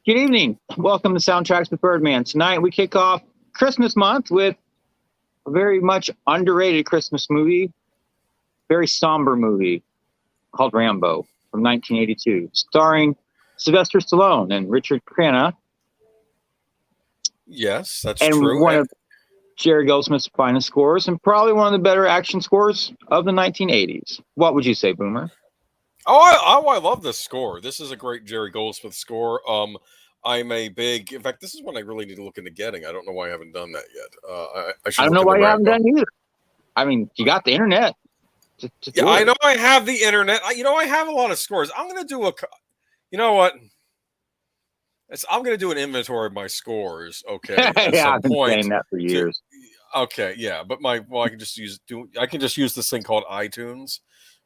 Good evening. Welcome to Soundtracks with Birdman. Tonight we kick off Christmas month with a very much underrated Christmas movie, very somber movie called Rambo from 1982, starring Sylvester Stallone and Richard Crenna. Yes, that's and true. One of Jerry Goldsmith's finest scores, and probably one of the better action scores of the 1980s. What would you say, Boomer? I love this score. This is a great Jerry Goldsmith score. I'm a big. In fact, this is one I really need to look into getting. I don't know why I haven't done that yet. I don't know why you haven't done either. I mean, you got the internet. Yeah, I know I have the internet. I have a lot of scores. I'm going to do you know what? I'm going to do an inventory of my scores. Okay. Yeah, I've been saying that for years. Okay, yeah, but I can just use this thing called iTunes.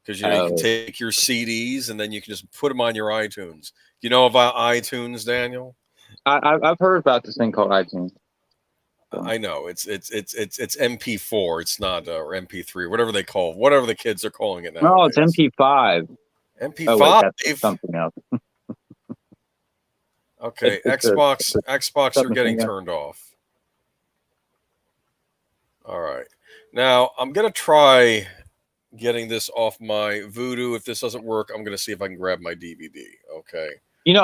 Because you can take your CDs and then you can just put them on your iTunes. Do you know about iTunes, Daniel? I've heard about this thing called iTunes. I know it's MP4. It's not or MP3, whatever the kids are calling it now. No, it's MP5. MP5. Oh, wait, that's something else. Okay, Xbox are getting turned off. All right, now I'm gonna try getting this off my Vudu. If this doesn't work, I'm going to see if I can grab my DVD. Okay.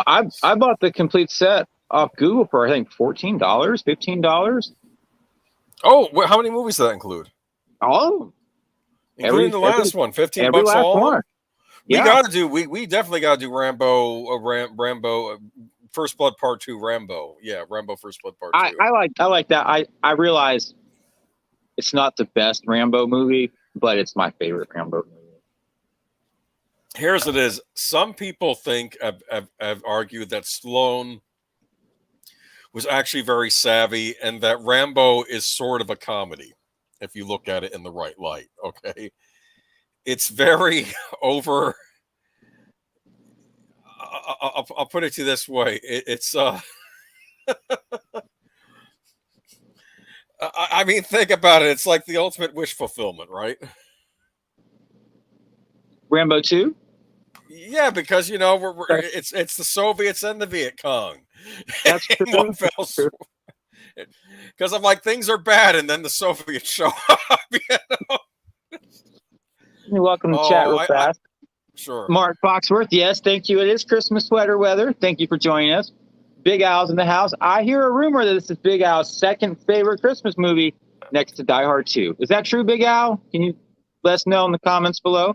I bought the complete set off Google for, I think, $14, $15. Oh, how many movies does that include? Oh, including the last one, $15 all. One. Yeah. We definitely got to do Rambo First Blood Part 2 Rambo. Yeah, Rambo First Blood Part 2. I like that. I realize it's not the best Rambo movie, but it's my favorite Rambo movie. Here's what it is. Some people have argued that Stallone was actually very savvy and that Rambo is sort of a comedy, if you look at it in the right light, okay? It's very over... I'll put it to you this way. It's... I mean, think about it. It's like the ultimate wish fulfillment, right? Rambo 2? Yeah, because it's the Soviets and the Viet Cong. That's true. Because I'm like, things are bad, and then the Soviets show up. You're welcome to chat real fast. Sure. Mark Foxworth, yes, thank you. It is Christmas sweater weather. Thank you for joining us. Big Al's in the house. I hear a rumor that this is Big Al's second favorite Christmas movie next to Die Hard 2. Is that true, Big Al? Can you let us know in the comments below?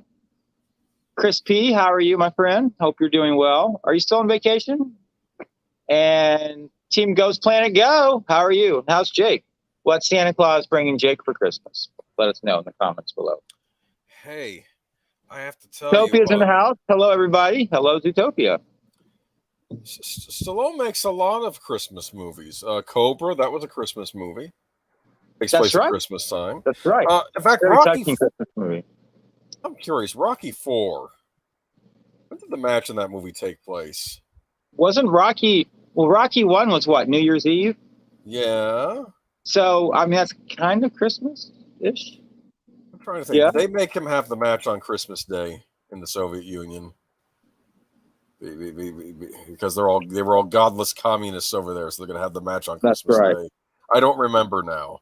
Chris P., how are you, my friend? Hope you're doing well. Are you still on vacation? And Team Ghost Planet Go, how are you? How's Jake? What's Santa Claus bringing Jake for Christmas? Let us know in the comments below. Hey, I have to tell you. Zootopia's in the house. Hello, everybody. Hello, Zootopia. Stallone makes a lot of Christmas movies. Cobra, that was a Christmas movie. Takes That's place right. at Christmas time. That's right. In fact, Very Rocky. Christmas movie. I'm curious. Rocky 4. When did the match in that movie take place? Wasn't Rocky? Well, Rocky 1 was what? New Year's Eve. Yeah. So I mean, that's kind of Christmas-ish. I'm trying to think. Yeah. They make him have the match on Christmas Day in the Soviet Union. Because they were all godless communists over there, so they're gonna have the match on Christmas Day. I don't remember now.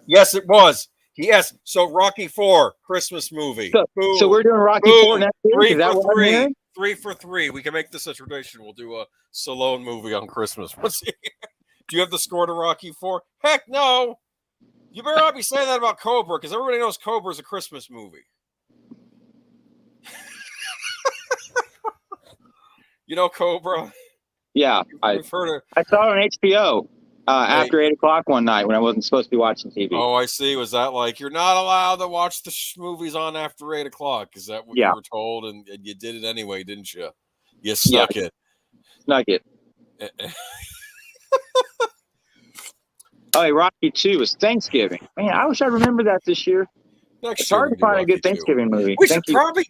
Yes, it was. Yes, so Rocky 4 Christmas movie. So we're doing Rocky 4 next week. Is that what I'm hearing? 3 for 3. We can make this a tradition. We'll do a Stallone movie on Christmas. Do you have the score to Rocky 4? Heck no. You better not be saying that about Cobra, because everybody knows Cobra is a Christmas movie. You know Cobra? Yeah, I've heard it. I saw it on HBO after 8 o'clock one night when I wasn't supposed to be watching TV. Oh, I see. Was that like, you're not allowed to watch the movies on after 8 o'clock? Is that what you were told? And you did it anyway, didn't you? You snuck it. Snuck it. Oh, hey, Rocky 2 was Thanksgiving. Man, I wish I remembered that this year. It's hard to find a good Thanksgiving movie. We should probably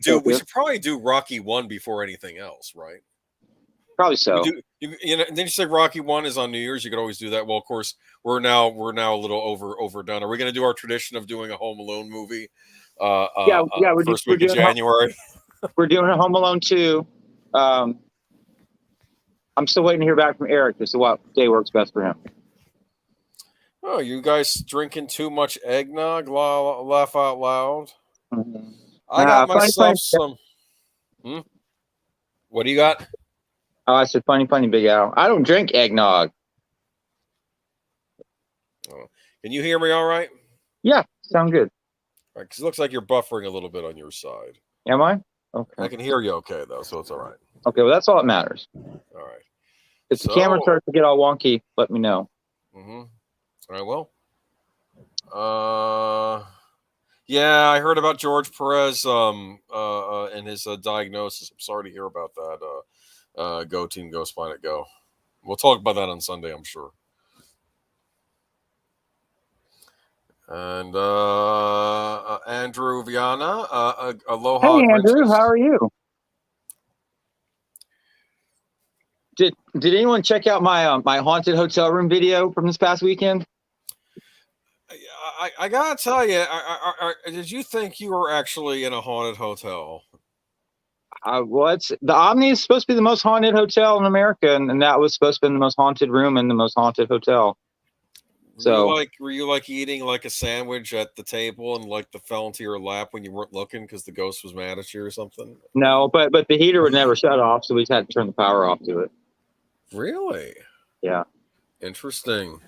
do Rocky 1 before anything else, right? Probably so. Then you say Rocky 1 is on New Year's. You could always do that. Well, of course, we're now a little overdone. Are we going to do our tradition of doing a Home Alone movie? We're first week of January. We're doing a Home Alone 2. I'm still waiting to hear back from Eric as to what day works best for him. Oh, you guys drinking too much eggnog? Laugh out loud. Mm-hmm. I got Funny. myself some. What do you got? Oh, I said funny, Big Al. I don't drink eggnog. Oh. Can you hear me all right? Yeah, sound good. All right, because it looks like you're buffering a little bit on your side. Am I? Okay. I can hear you okay, though, so it's all right. Okay, well, that's all that matters. All right. If the camera starts to get all wonky, let me know. Mm-hmm. I will. Yeah, I heard about George Perez and his diagnosis. I'm sorry to hear about that. Go team, go Spine Go. We'll talk about that on Sunday, I'm sure. And Andrew Viana, aloha. Hey, Andrew, how are you? Did anyone check out my my haunted hotel room video from this past weekend? I gotta tell you, did you think you were actually in a haunted hotel? The Omni is supposed to be the most haunted hotel in America, and that was supposed to be the most haunted room in the most haunted hotel. Were you like eating like a sandwich at the table and like the fell into your lap when you weren't looking because the ghost was mad at you or something? No, but the heater would never shut off, so we just had to turn the power off to it. Really? Yeah. Interesting.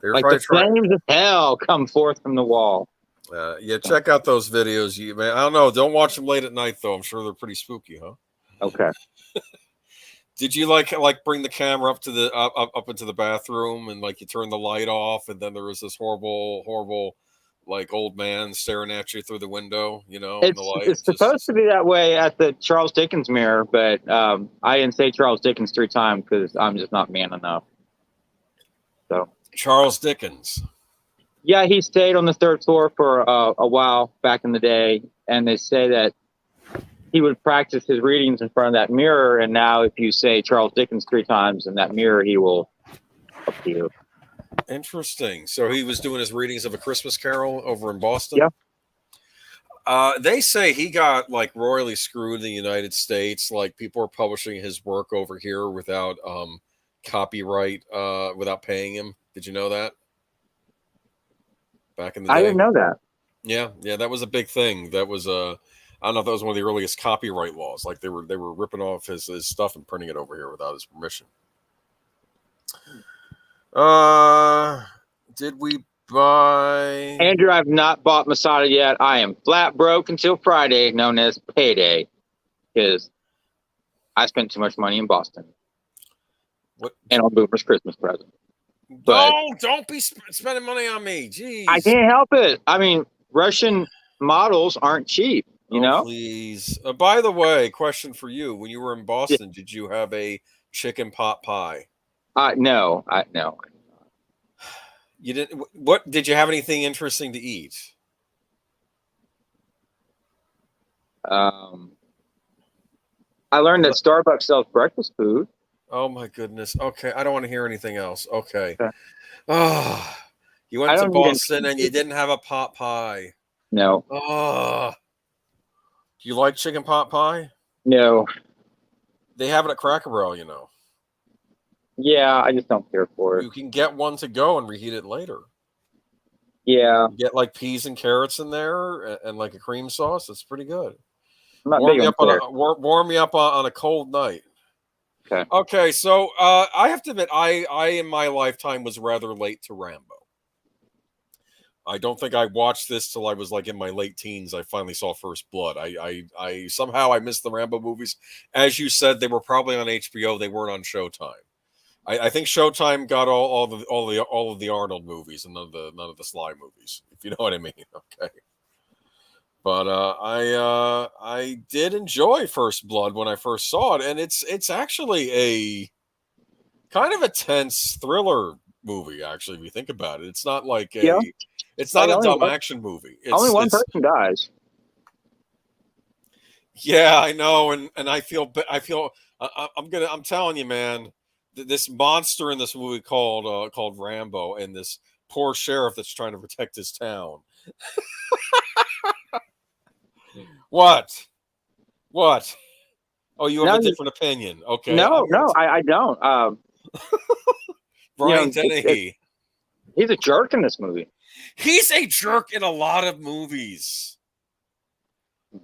Like the flames of hell come forth from the wall. Yeah, check out those videos. Man, I don't know. Don't watch them late at night though. I'm sure they're pretty spooky, huh? Okay. Did you like bring the camera up to the up into the bathroom and like you turn the light off and then there was this horrible like old man staring at you through the window, in the light? It's supposed to be that way at the Charles Dickens mirror, but I didn't say Charles Dickens 3 times because I'm just not man enough. So Charles Dickens. Yeah, he stayed on the 3rd floor for a while back in the day, and they say that he would practice his readings in front of that mirror, and now if you say Charles Dickens 3 times in that mirror, he will appear. Interesting. So he was doing his readings of A Christmas Carol over in Boston? Yeah. They say he got like royally screwed in the United States. Like people are publishing his work over here without copyright, without paying him. Did you know that? Back in the day? I didn't know that. Yeah, that was a big thing. That was I don't know if that was one of the earliest copyright laws. Like they were ripping off his stuff and printing it over here without his permission. Did we buy? Andrew, I've not bought Masada yet. I am flat broke until Friday, known as payday, because I spent too much money in Boston. What? And on Boomer's Christmas present. But don't be spending money on me. Jeez. I can't help it. I mean, Russian models aren't cheap, you know? Please. By the way, question for you. When you were in Boston, did you have a chicken pot pie? No. You didn't. What did you have anything interesting to eat? I learned that Starbucks sells breakfast food. Oh my goodness. Okay, I don't want to hear anything else. Okay. Okay. Oh, you went to Boston and you didn't have a pot pie. No. Oh. Do you like chicken pot pie? No. They have it at Cracker Barrel, you know. Yeah, I just don't care for it. You can get one to go and reheat it later. Yeah. You get like peas and carrots in there and like a cream sauce. It's pretty good. Warm me up on a cold night. Okay, so I have to admit, I in my lifetime was rather late to Rambo. I don't think I watched this till I was like in my late teens. I finally saw First Blood. I somehow I missed the Rambo movies. As you said, they were probably on HBO. They weren't on Showtime. I think Showtime got all of the Arnold movies and none of the Sly movies, if you know what I mean. Okay. But I did enjoy First Blood when I first saw it, and it's actually a kind of a tense thriller movie. Actually, if you think about it, it's not like it's not a dumb action movie. Only one person dies. Yeah, I know, and I feel I'm telling you, man, this monster in this movie called Rambo, and this poor sheriff that's trying to protect his town. What? Oh, you have No, a different opinion. Okay. no, I don't. Brian It, Dennehy. he's a jerk in this movie. He's a jerk in a lot of movies.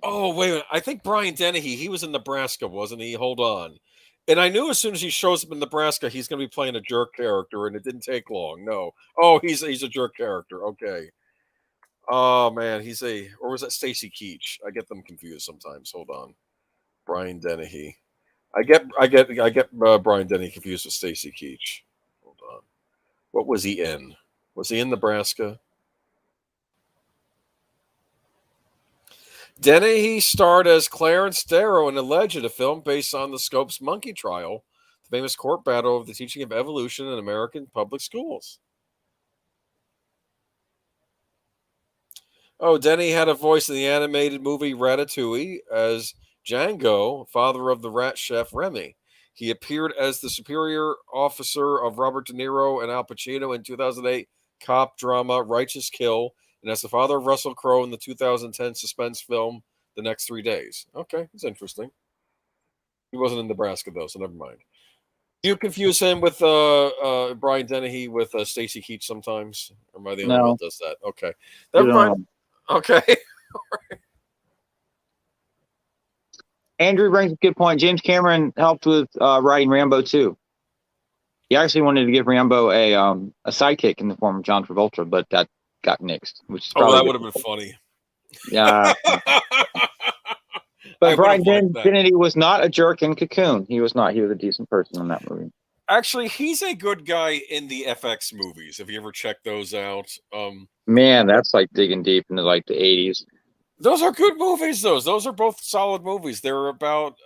Oh, wait a minute. I think Brian Dennehy, he was in Nebraska, wasn't he? Hold on. And I knew as soon as he shows up in Nebraska, he's going to be playing a jerk character, and it didn't take long. No. Oh, he's a jerk character. Okay. Oh, man. Or was that Stacy Keach? I get them confused sometimes. Hold on. Brian Dennehy. I get Brian Dennehy confused with Stacy Keach. Hold on. What was he in? Was he in Nebraska? Dennehy starred as Clarence Darrow in Alleged, a film based on the Scopes monkey trial, the famous court battle of the teaching of evolution in American public schools. Oh, Denny had a voice in the animated movie Ratatouille as Django, father of the rat chef Remy. He appeared as the superior officer of Robert De Niro and Al Pacino in 2008 cop drama Righteous Kill, and as the father of Russell Crowe in the 2010 suspense film The Next 3 Days. Okay, it's interesting. He wasn't in Nebraska though, so never mind. You confuse him with Brian Dennehy with Stacy Keach sometimes? Or am I the only one that does that? Okay, never mind. Okay. Andrew brings a good point. James Cameron helped with writing Rambo 2. He actually wanted to give Rambo a sidekick in the form of John Travolta, but that got nixed. Which is that would have been funny. Yeah. But Brian Dennehy was not a jerk in Cocoon. He was not. He was a decent person in that movie. Actually, he's a good guy in the FX movies. Have you ever checked those out? Man, that's like digging deep into like the 80s. Those are good movies, those are both solid movies. They're about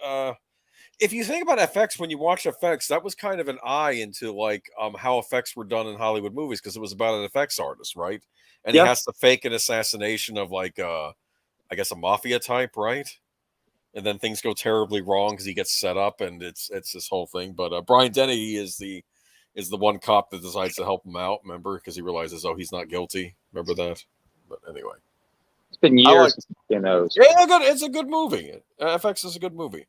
if you think about FX, when you watch FX, that was kind of an eye into like how effects were done in Hollywood movies, because it was about an effects artist, right? And he has to fake an assassination of like I guess a mafia type, right? And then things go terribly wrong because he gets set up, and it's this whole thing. But Brian Dennehy is the one cop that decides to help him out. Remember, because he realizes, oh, he's not guilty. Remember that? But anyway, it's been years. Yeah, it's a good movie. FX is a good movie.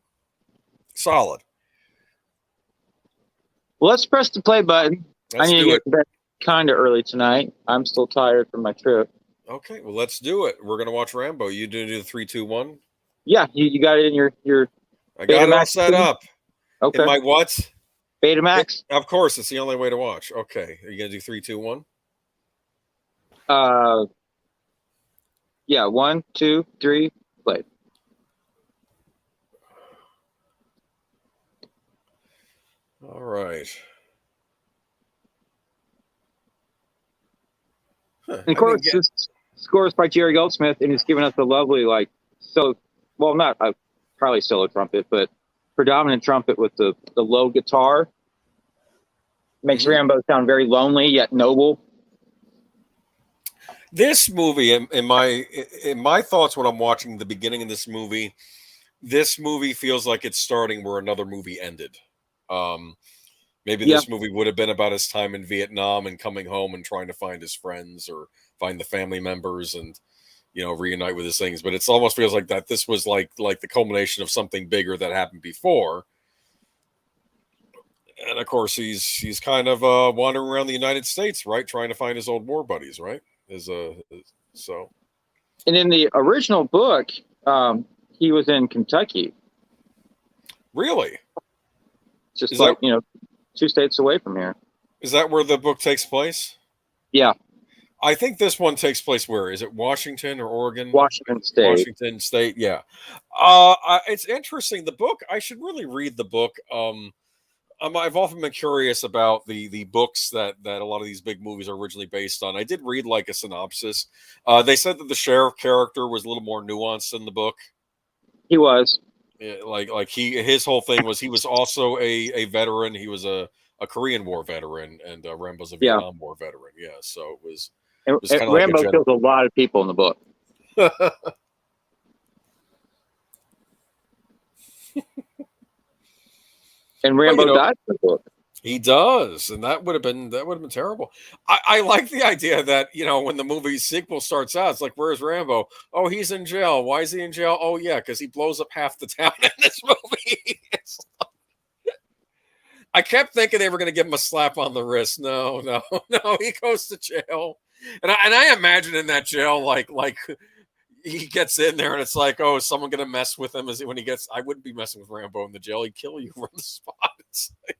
Solid. Well, let's press the play button. I need to get to bed kind of early tonight. I'm still tired from my trip. Okay, well, let's do it. We're gonna watch Rambo. You do the 3, 2, 1. Yeah, you got it in your. I got it all set up. Okay. In my what? Betamax. Of course, it's the only way to watch. Okay, are you gonna do 3, 2, 1? Yeah, 1, 2, 3, play. All right. And of course, this score is by Jerry Goldsmith, and he's given us a lovely, not a probably solo trumpet, but predominant trumpet with the low guitar. Makes Rambo sound very lonely yet noble. This movie, in my thoughts, when I'm watching the beginning of this movie feels like it's starting where another movie ended. Maybe this movie would have been about his time in Vietnam and coming home and trying to find his friends or find the family members and, reunite with his things. But it almost feels like that this was like the culmination of something bigger that happened before. And of course, he's kind of wandering around the United States, right, trying to find his old war buddies, right? So. And in the original book, he was in Kentucky. Really? Just 2 states away from here. Is that where the book takes place? Yeah. I think this one takes place where? Is it Washington or Oregon? Washington State. Washington State, yeah. It's interesting. The book, I should really read the book. I've often been curious about the books that a lot of these big movies are originally based on. I did read like a synopsis. They said that the sheriff character was a little more nuanced in the book. He was. Yeah, his whole thing was he was also a veteran. He was a Korean War veteran, and Rambo's a Vietnam War veteran. Yeah, so it was kind of Rambo kills a lot of people in the book. And Rambo died in the book. He does, and that would have been terrible. I like the idea that when the movie sequel starts out, it's like, where's Rambo? Oh, he's in jail. Why is he in jail? Oh yeah, because he blows up half the town in this movie. I kept thinking they were going to give him a slap on the wrist. No, no, no. He goes to jail, and I imagine in that jail, like he gets in there, and it's like, oh, is someone going to mess with him? Is it when he gets? I wouldn't be messing with Rambo in the jail. He'd kill you from the spot. It's like,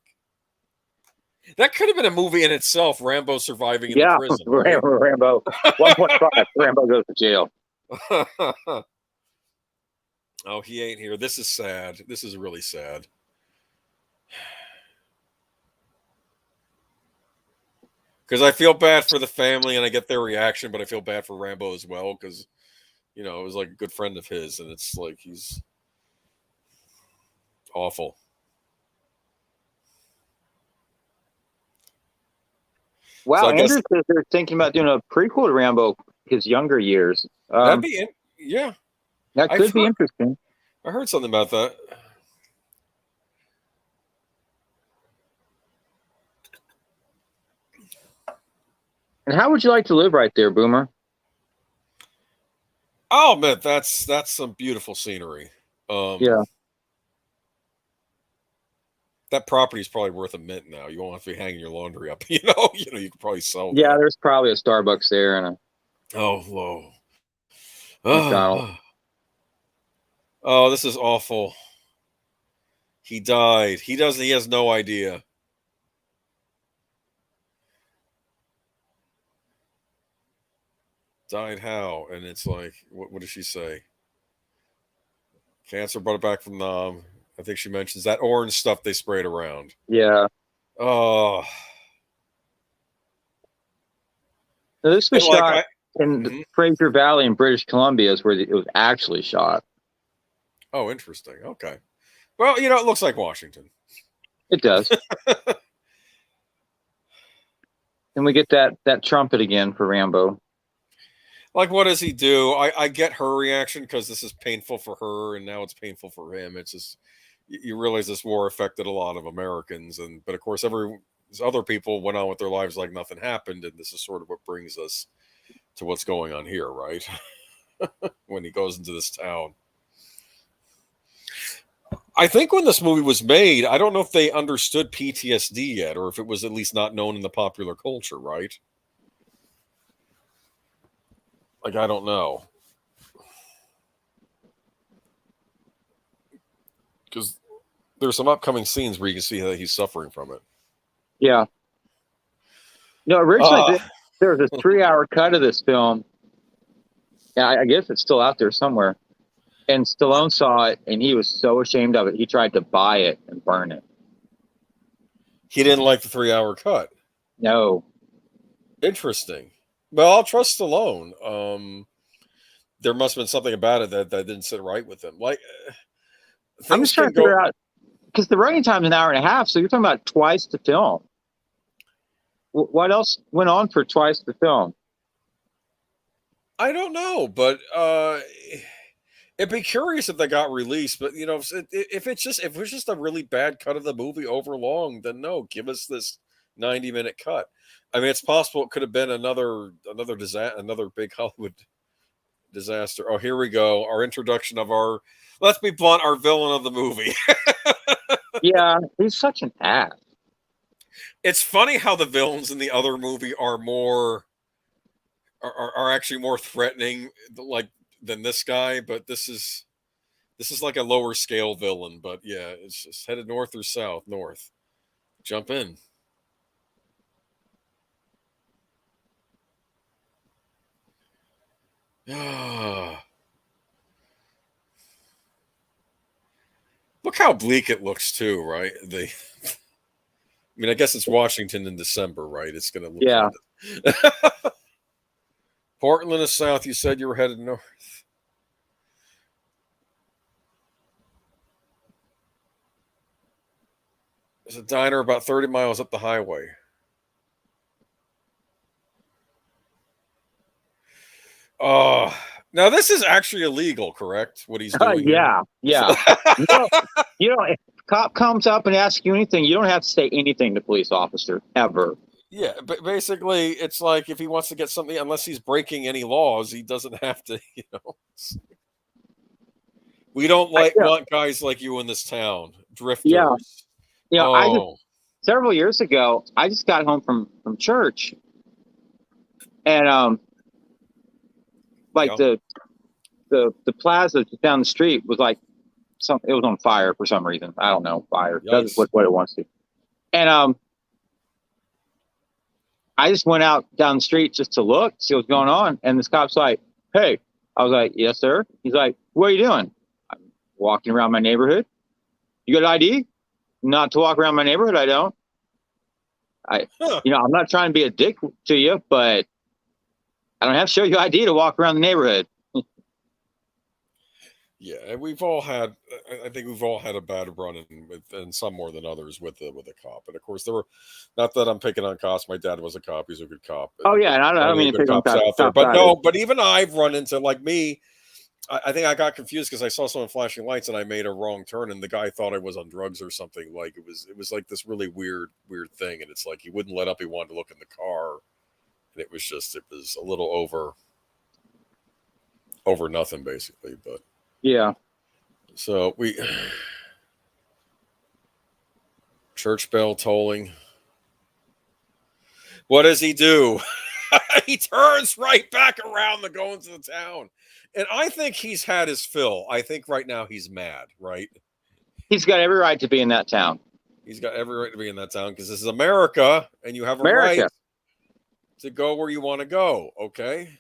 that could have been a movie in itself. Rambo surviving in the prison. Right? Rambo 1.5. Rambo goes to jail. Oh, he ain't here. This is sad. This is really sad. Because I feel bad for the family and I get their reaction, but I feel bad for Rambo as well because, it was like a good friend of his, and it's like he's awful. Wow, so Andrew says they're thinking about doing a prequel to Rambo, his younger years. That'd be, yeah. That could be interesting. I heard something about that. And how would you like to live right there, Boomer? Oh man, that's some beautiful scenery. Yeah. That property is probably worth a mint now. You won't have to be hanging your laundry up. You could probably sell. Yeah, there's probably a Starbucks there and a. Oh, McDonald's. Oh, this is awful. He died. He has no idea. Died how? And it's like, what does she say? Cancer brought it back from the. I think she mentions that orange stuff they sprayed around. Yeah. Oh. Now, this was shot in Fraser Valley in British Columbia, is where it was actually shot. Oh, interesting. Okay. Well, it looks like Washington. It does. And we get that trumpet again for Rambo. Like, what does he do? I get her reaction because this is painful for her, and now it's painful for him. It's just, you realize this war affected a lot of Americans, but of course, other people went on with their lives like nothing happened, and this is sort of what brings us to what's going on here, right? When he goes into this town. I think when this movie was made, I don't know if they understood PTSD yet, or if it was at least not known in the popular culture, right? Like, I don't know. Because there's some upcoming scenes where you can see that he's suffering from it. Yeah. Originally there was a 3-hour cut of this film. Yeah, I guess it's still out there somewhere. And Stallone saw it, and he was so ashamed of it, he tried to buy it and burn it. He didn't like the 3-hour cut. No. Interesting. Well, I'll trust Stallone. There must have been something about it that didn't sit right with him. Like, I'm just trying to figure out, because the running time is an hour and a half, so you're talking about twice the film. What else went on for twice the film? I don't know, but it'd be curious if they got released. But if it's just a really bad cut of the movie over long, then no, give us this 90-minute cut. I mean, it's possible it could have been another disaster, another big Hollywood disaster. Oh, here we go. Our introduction of let's be blunt, our villain of the movie. Yeah, he's such an ass. It's funny how the villains in the other movie are actually more threatening, like, than this guy. But this is like a lower scale villain. But yeah, it's just headed north or south. North. Jump in. Look how bleak it looks too, right? I mean, I guess it's Washington in December, right? It's going to look. Yeah. Like Portland is south. You said you were headed north. There's a diner about 30 miles up the highway. Now this is actually illegal, correct? What he's doing? Yeah. cop comes up and asks you anything, you don't have to say anything to police officer ever. Yeah, but basically, it's like if he wants to get something, unless he's breaking any laws, he doesn't have to. We don't want guys like you in this town, drifters. Yeah, Oh, several years ago, I just got home from church, and the plaza down the street was like it was on fire for some reason. I don't know, fire. That's what it wants to. And I just went out down the street just to look, see what's going on. And this cop's like, "Hey," I was like, "Yes, sir." He's like, "What are you doing?" "I'm walking around my neighborhood." "You got an ID?" "Not to walk around my neighborhood, I don't." I'm not trying to be a dick to you, but I don't have to show you ID to walk around the neighborhood. Yeah, we've all had. I think we've all had a bad run, and some more than others with a cop. And of course, there were. Not that I'm picking on cops. My dad was a cop. He's a good cop. Oh yeah, and I don't mean to pick on cops out there, but no. But even I've run into like me. I think I got confused because I saw someone flashing lights and I made a wrong turn, and the guy thought I was on drugs or something. Like it was like this really weird thing, and it's like he wouldn't let up. He wanted to look in the car, and it was a little over nothing basically, but. Yeah. So church bell tolling. What does he do? He turns right back around to go into the town. And I think he's had his fill. I think right now he's mad, right? He's got every right to be in that town. He's got every right to be in that town because this is America and you have a right to go where you want to go, okay?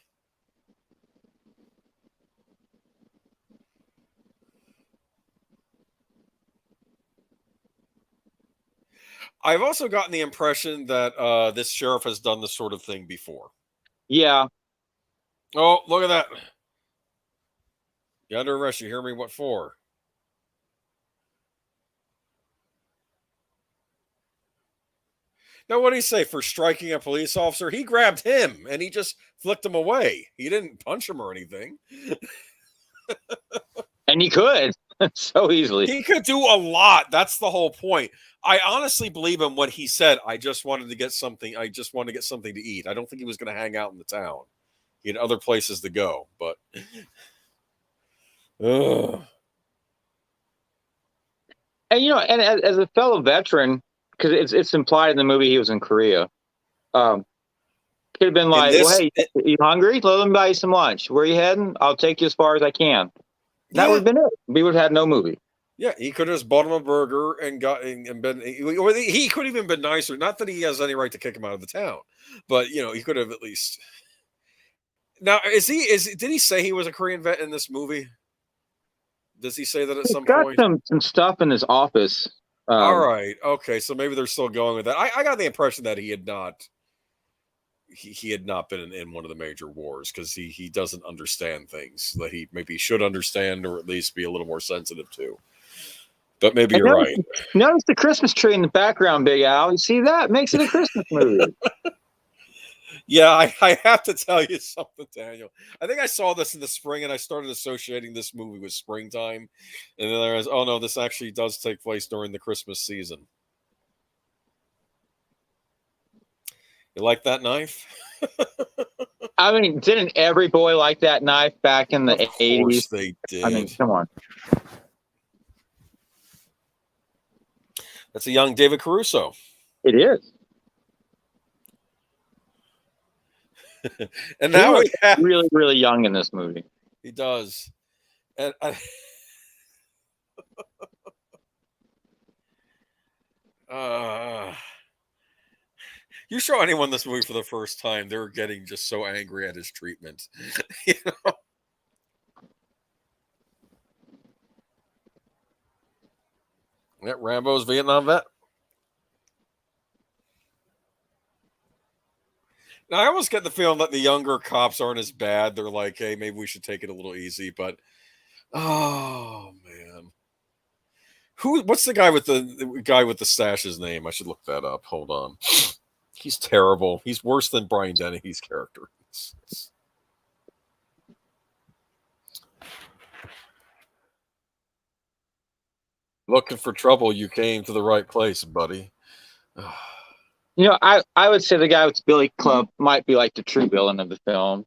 I've also gotten the impression that this sheriff has done this sort of thing before. Yeah. Oh, look at that. You're under arrest. You hear me? What for? Now, what did he say? For striking a police officer? He grabbed him and he just flicked him away. He didn't punch him or anything. And he could so easily. He could do a lot. That's the whole point. I honestly believe in what he said. I just wanted to get something. I just wanted to get something to eat. I don't think he was going to hang out in the town. He had other places to go, but. And and as a fellow veteran, because it's implied in the movie he was in Korea, could have been like, "Well, hey, you hungry? Let me buy you some lunch. Where are you heading? I'll take you as far as I can." That would have been it. We would have had no movie. Yeah, he could have just bought him a burger and been, or he could have even been nicer. Not that he has any right to kick him out of the town, but he could have at least. Now, did he say he was a Korean vet in this movie? Does he say that at some point? Got some stuff in his office. All right, okay, so maybe they're still going with that. I got the impression that he had not. He had not been in one of the major wars because he doesn't understand things that he maybe should understand or at least be a little more sensitive to. But maybe you're right. Notice the Christmas tree in the background, Big Al. You see that? Makes it a Christmas movie. Yeah, I have to tell you something, Daniel. I think I saw this in the spring and I started associating this movie with springtime. And then I was, oh no, this actually does take place during the Christmas season. You like that knife? I mean, didn't every boy like that knife back in the 80s? Of course they did. I mean, come on. That's a young David Caruso. It is. And now he have really, really young in this movie. He does. And you show anyone this movie for the first time, they're getting just so angry at his treatment. Yeah, Rambo's Vietnam vet. Now, I almost get the feeling that the younger cops aren't as bad. They're like, hey, maybe we should take it a little easy. But, oh, man. What's the guy with the stash's name? I should look that up. Hold on. He's terrible. He's worse than Brian Dennehy's character. Looking for trouble, you came to the right place, buddy. I would say the guy with Billy Club might be like the true villain of the film.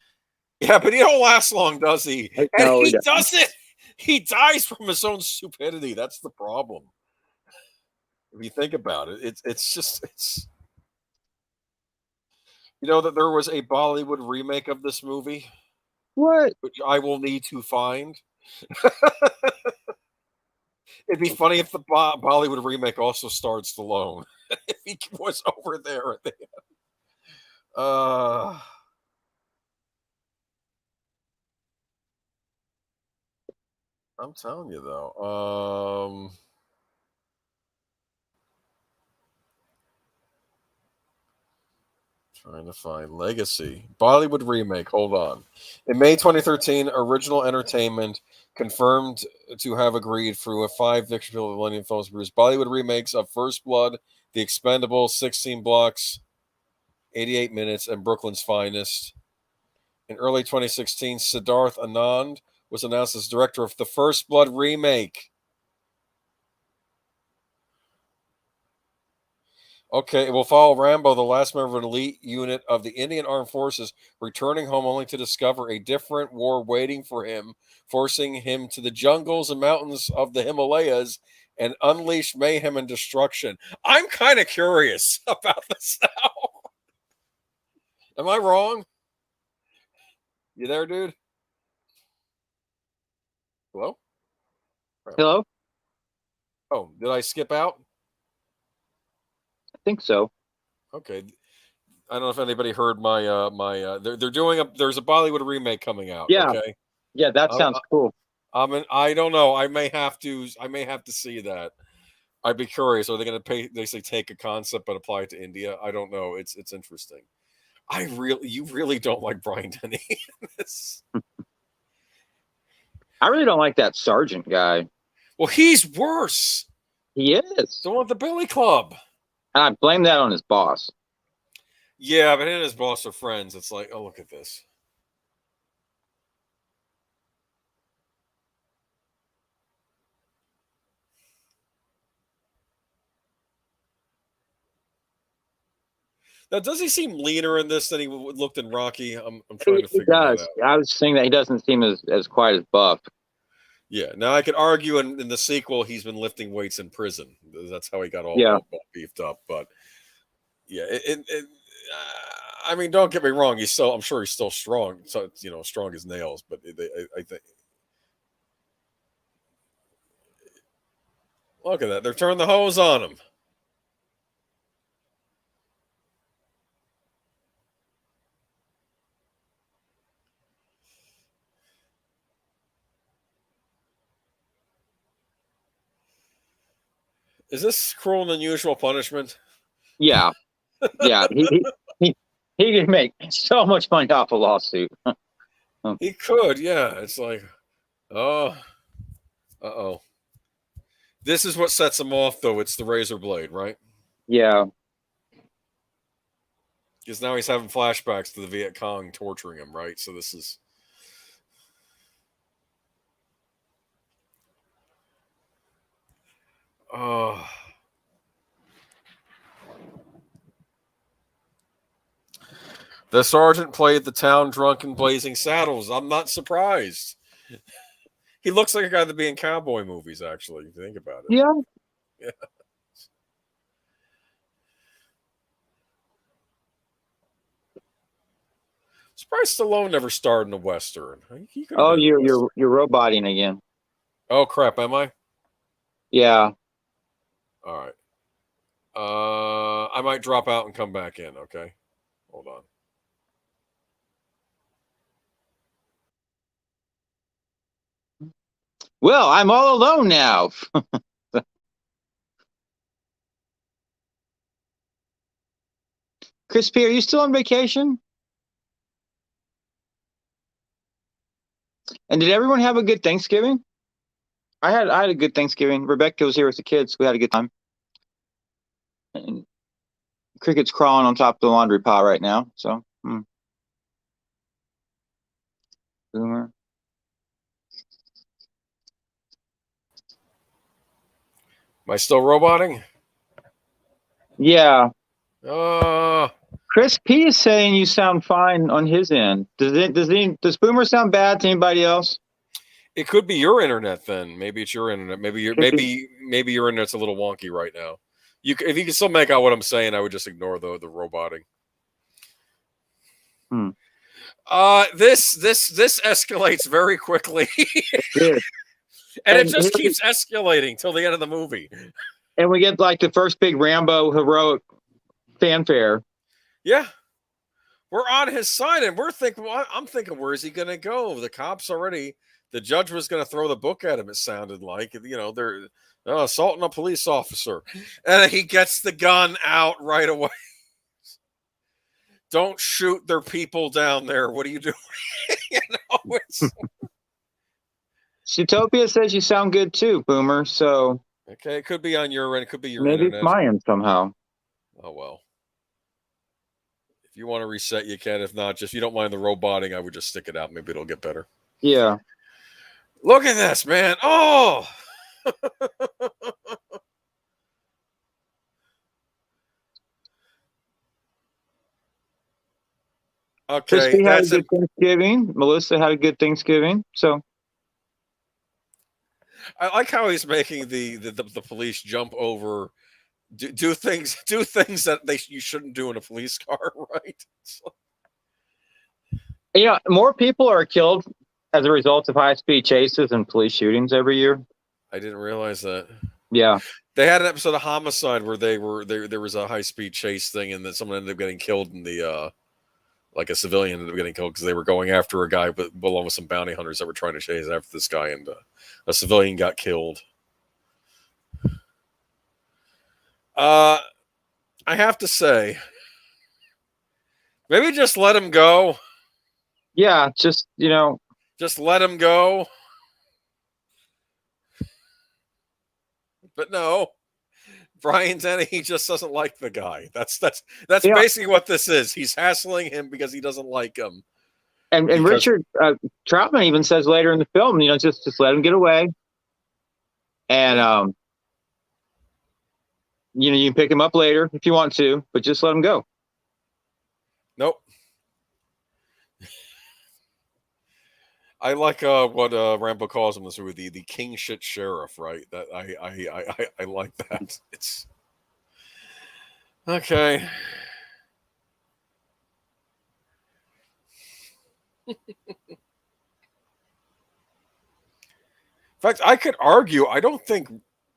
Yeah, but he don't last long, does he? And No, he he doesn't. doesn't. He dies from his own stupidity. That's the problem. If you think about it, it's that there was a Bollywood remake of this movie, What? which I will need to find. It'd be funny if the Bollywood remake also starred Stallone. If he was over there at the I'm telling you though. Trying to find Legacy. Bollywood remake. Hold on. In May 2013, Original Entertainment confirmed to have agreed through a 5 Victor Millennium Films produced Bollywood remakes of First Blood, The Expendables, 16 Blocks, 88 Minutes, and Brooklyn's Finest. In early 2016, Siddharth Anand was announced as director of the First Blood remake. Okay, it will follow Rambo, the last member of an elite unit of the Indian Armed Forces, returning home only to discover a different war waiting for him, forcing him to the jungles and mountains of the Himalayas and unleash mayhem and destruction. I'm kind of curious about this now. Am I wrong? You there, dude? Hello? Hello? Oh, did I skip out? I think so. Okay. I don't know if anybody heard my they're doing there's a Bollywood remake coming out. Yeah. Okay. Yeah, that sounds cool. I don't know. I may have to see that. I'd be curious. Are they going to basically take a concept but apply it to India? I don't know. It's interesting. You really don't like Brian Denny. I really don't like that sergeant guy. Well, he's worse. He is. The one with the Billy Club. And I blame that on his boss. Yeah, but he and his boss are friends. It's like, oh, look at this. Now, does he seem leaner in this than he looked in Rocky? I'm trying to figure that out. I was saying that he doesn't seem as quite as buff. Yeah. Now, I could argue in the sequel, he's been lifting weights in prison. That's how he got all beefed up. But yeah, I mean, don't get me wrong. I'm sure he's still strong. So, strong as nails. But I think, look at that. They're turning the hose on him. Is this cruel and unusual punishment? Yeah. Yeah. He could make so much money off a lawsuit. He could, yeah. It's like, oh, this is what sets him off, though. It's the razor blade, right? Yeah. Because now he's having flashbacks to the Viet Cong torturing him, right? So this is. Oh. The sergeant played the town drunk in Blazing Saddles. I'm not surprised. He looks like a guy that'd be in cowboy movies, actually, if you think about it. Yeah. Yeah. Surprised Stallone never starred in a Western. Oh, you're roboting again. Oh, crap, am I? Yeah. All right. I might drop out and come back in, okay? Hold on. Well, I'm all alone now. Chris P, are you still on vacation? And did everyone have a good Thanksgiving? I had a good Thanksgiving. Rebecca was here with the kids. We had a good time. And Cricket's crawling on top of the laundry pile right now. So, Boomer. Am I still roboting? Yeah. Uh, Chris P is saying you sound fine on his end. Does Boomer sound bad to anybody else? it could be your internet then. Maybe it's your internet. Maybe Could be. maybe your internet's a little wonky right now. If you can still make out what I'm saying, I would just ignore the roboting. Hmm. This escalates very quickly, Yeah. and it And just keeps escalating till the end of the movie. and we get like the first big Rambo heroic fanfare. Yeah, we're on his side, and we're thinking. Well, I'm thinking, where's he going to go? The cops already. The judge was going to throw the book at him. It sounded like, they're assaulting a police officer, and he gets the gun out right away. Don't shoot their people down there. What are you doing? It's Zootopia says you sound good too, Boomer. So okay. It could be on your end. It could be your maybe internet. it's my end somehow. Oh well. If you want to reset, you can. If not, if you don't mind the roboting, I would just stick it out. Maybe it'll get better. Yeah. Look at this, man. Oh. Okay, Crispy had a that's good Thanksgiving. Melissa had a good Thanksgiving. So I like how he's making the police jump over, do things that you shouldn't do in a police car, right? more people are killed as a result of high-speed chases and police shootings every year. I didn't realize that. Yeah. They had an episode of Homicide where there was a high-speed chase thing, and then someone ended up getting killed in the like a civilian ended up getting killed because they were going after a guy, but along with some bounty hunters that were trying to chase after this guy, and a civilian got killed. I have to say, maybe just let him go. Yeah, just let him go. But no, Brian Denny, he just doesn't like the guy. That's basically what this is. He's hassling him because he doesn't like him. And Richard Troutman even says later in the film, just let him get away. And you can pick him up later if you want to, but just let him go. Nope. I like what Rambo calls him this movie, the king shit sheriff, right? That I like that. It's okay. In fact, I could argue I don't think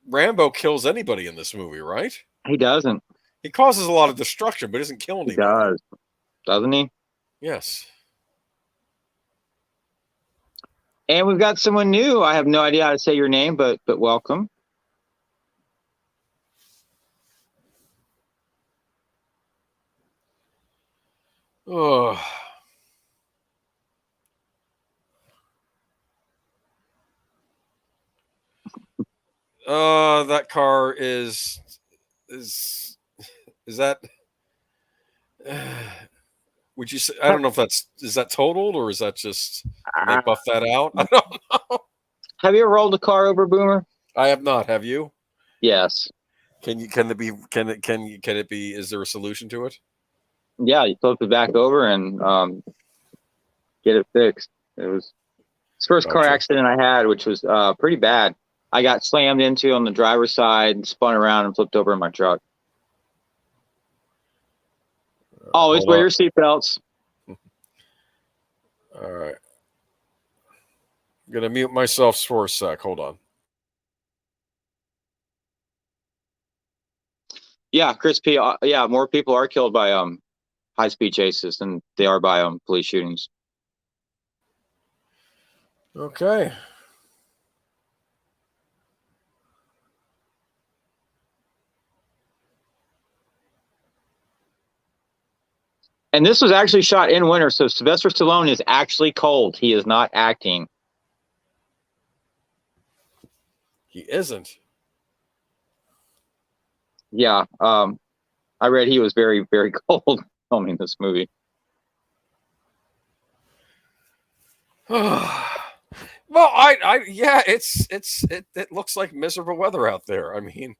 Rambo kills anybody in this movie, right? He doesn't. He causes a lot of destruction, but doesn't kill anybody. He does. Doesn't he? Yes. And we've got someone new. I have no idea how to say your name, but welcome. Oh. That car is that would you say, I don't know if is that totaled or is that just they buff that out? I don't know. Have you ever rolled a car over, Boomer? I have not. Have you? Yes. Can it be is there a solution to it? Yeah, you flip it back over and get it fixed. It was the first car accident I had, which was pretty bad. I got slammed into on the driver's side and spun around and flipped over in my truck. Always wear your seatbelts. All right. I'm going to mute myself for a sec. Hold on. Yeah, Chris P. Yeah, more people are killed by high-speed chases than they are by police shootings. Okay. And this was actually shot in winter, so Sylvester Stallone is actually cold. He is not acting. He isn't. Yeah, I read he was very, very cold filming this movie. Well, yeah, it looks like miserable weather out there. I mean,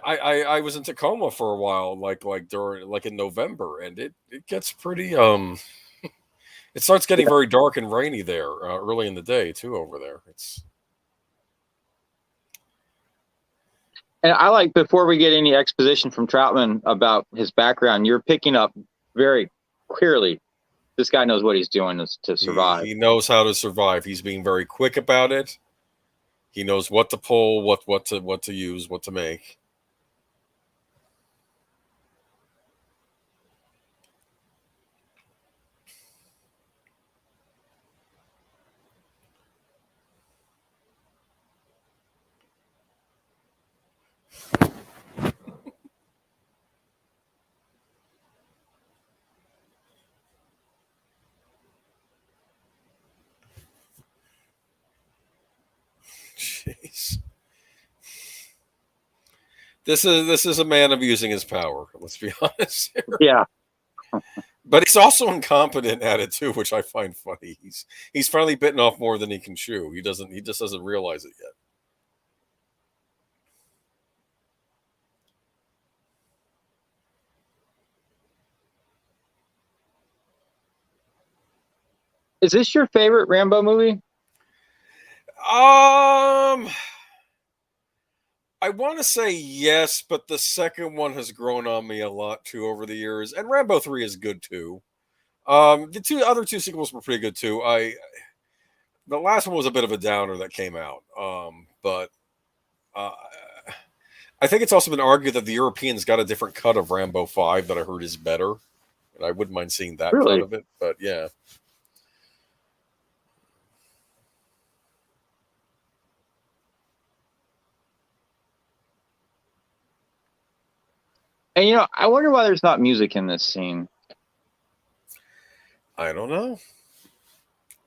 I was in Tacoma for a while, like during like in November, and it gets pretty it starts getting very dark and rainy there early in the day too over there. It's And I like, before we get any exposition from Troutman about his background, you're picking up very clearly this guy knows what he's doing to survive. he knows how to survive. He's being very quick about it. He knows what to pull, what to use, what to make. Jeez. This is a man abusing his power. Let's be honest. Yeah. But he's also incompetent at it too, which I find funny. He's finally bitten off more than he can chew. He just doesn't realize it yet. Is this your favorite Rambo movie? I want to say yes, but the second one has grown on me a lot too over the years, and Rambo 3 is good too. The other two sequels were pretty good too. The last one was a bit of a downer that came out, but uh, I think it's also been argued that the Europeans got a different cut of Rambo 5 that I heard is better, and I wouldn't mind seeing that Really? cut of it. But yeah. And I wonder why there's not music in this scene. I don't know.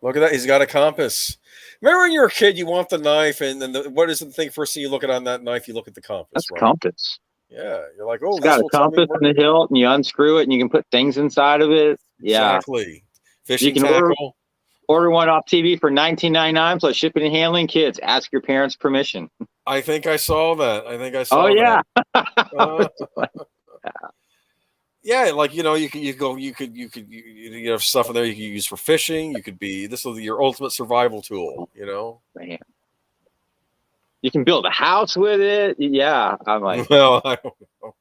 Look at that. He's got a compass. Remember when you're a kid, you want the knife, and then what is the thing first thing you look at on that knife? You look at the compass. That's right? compass. Yeah. You're like, oh, It's got a compass in the hilt, and you unscrew it, and you can put things inside of it. Yeah. Exactly. Fishing You can tackle. Order one off TV for $19.99 plus shipping and handling. Kids, ask your parents' permission. I think I saw that. Oh yeah. Yeah, like you have stuff in there you can use for fishing. You could be your ultimate survival tool. Man. You can build a house with it. Yeah, I'm like, well, I don't know.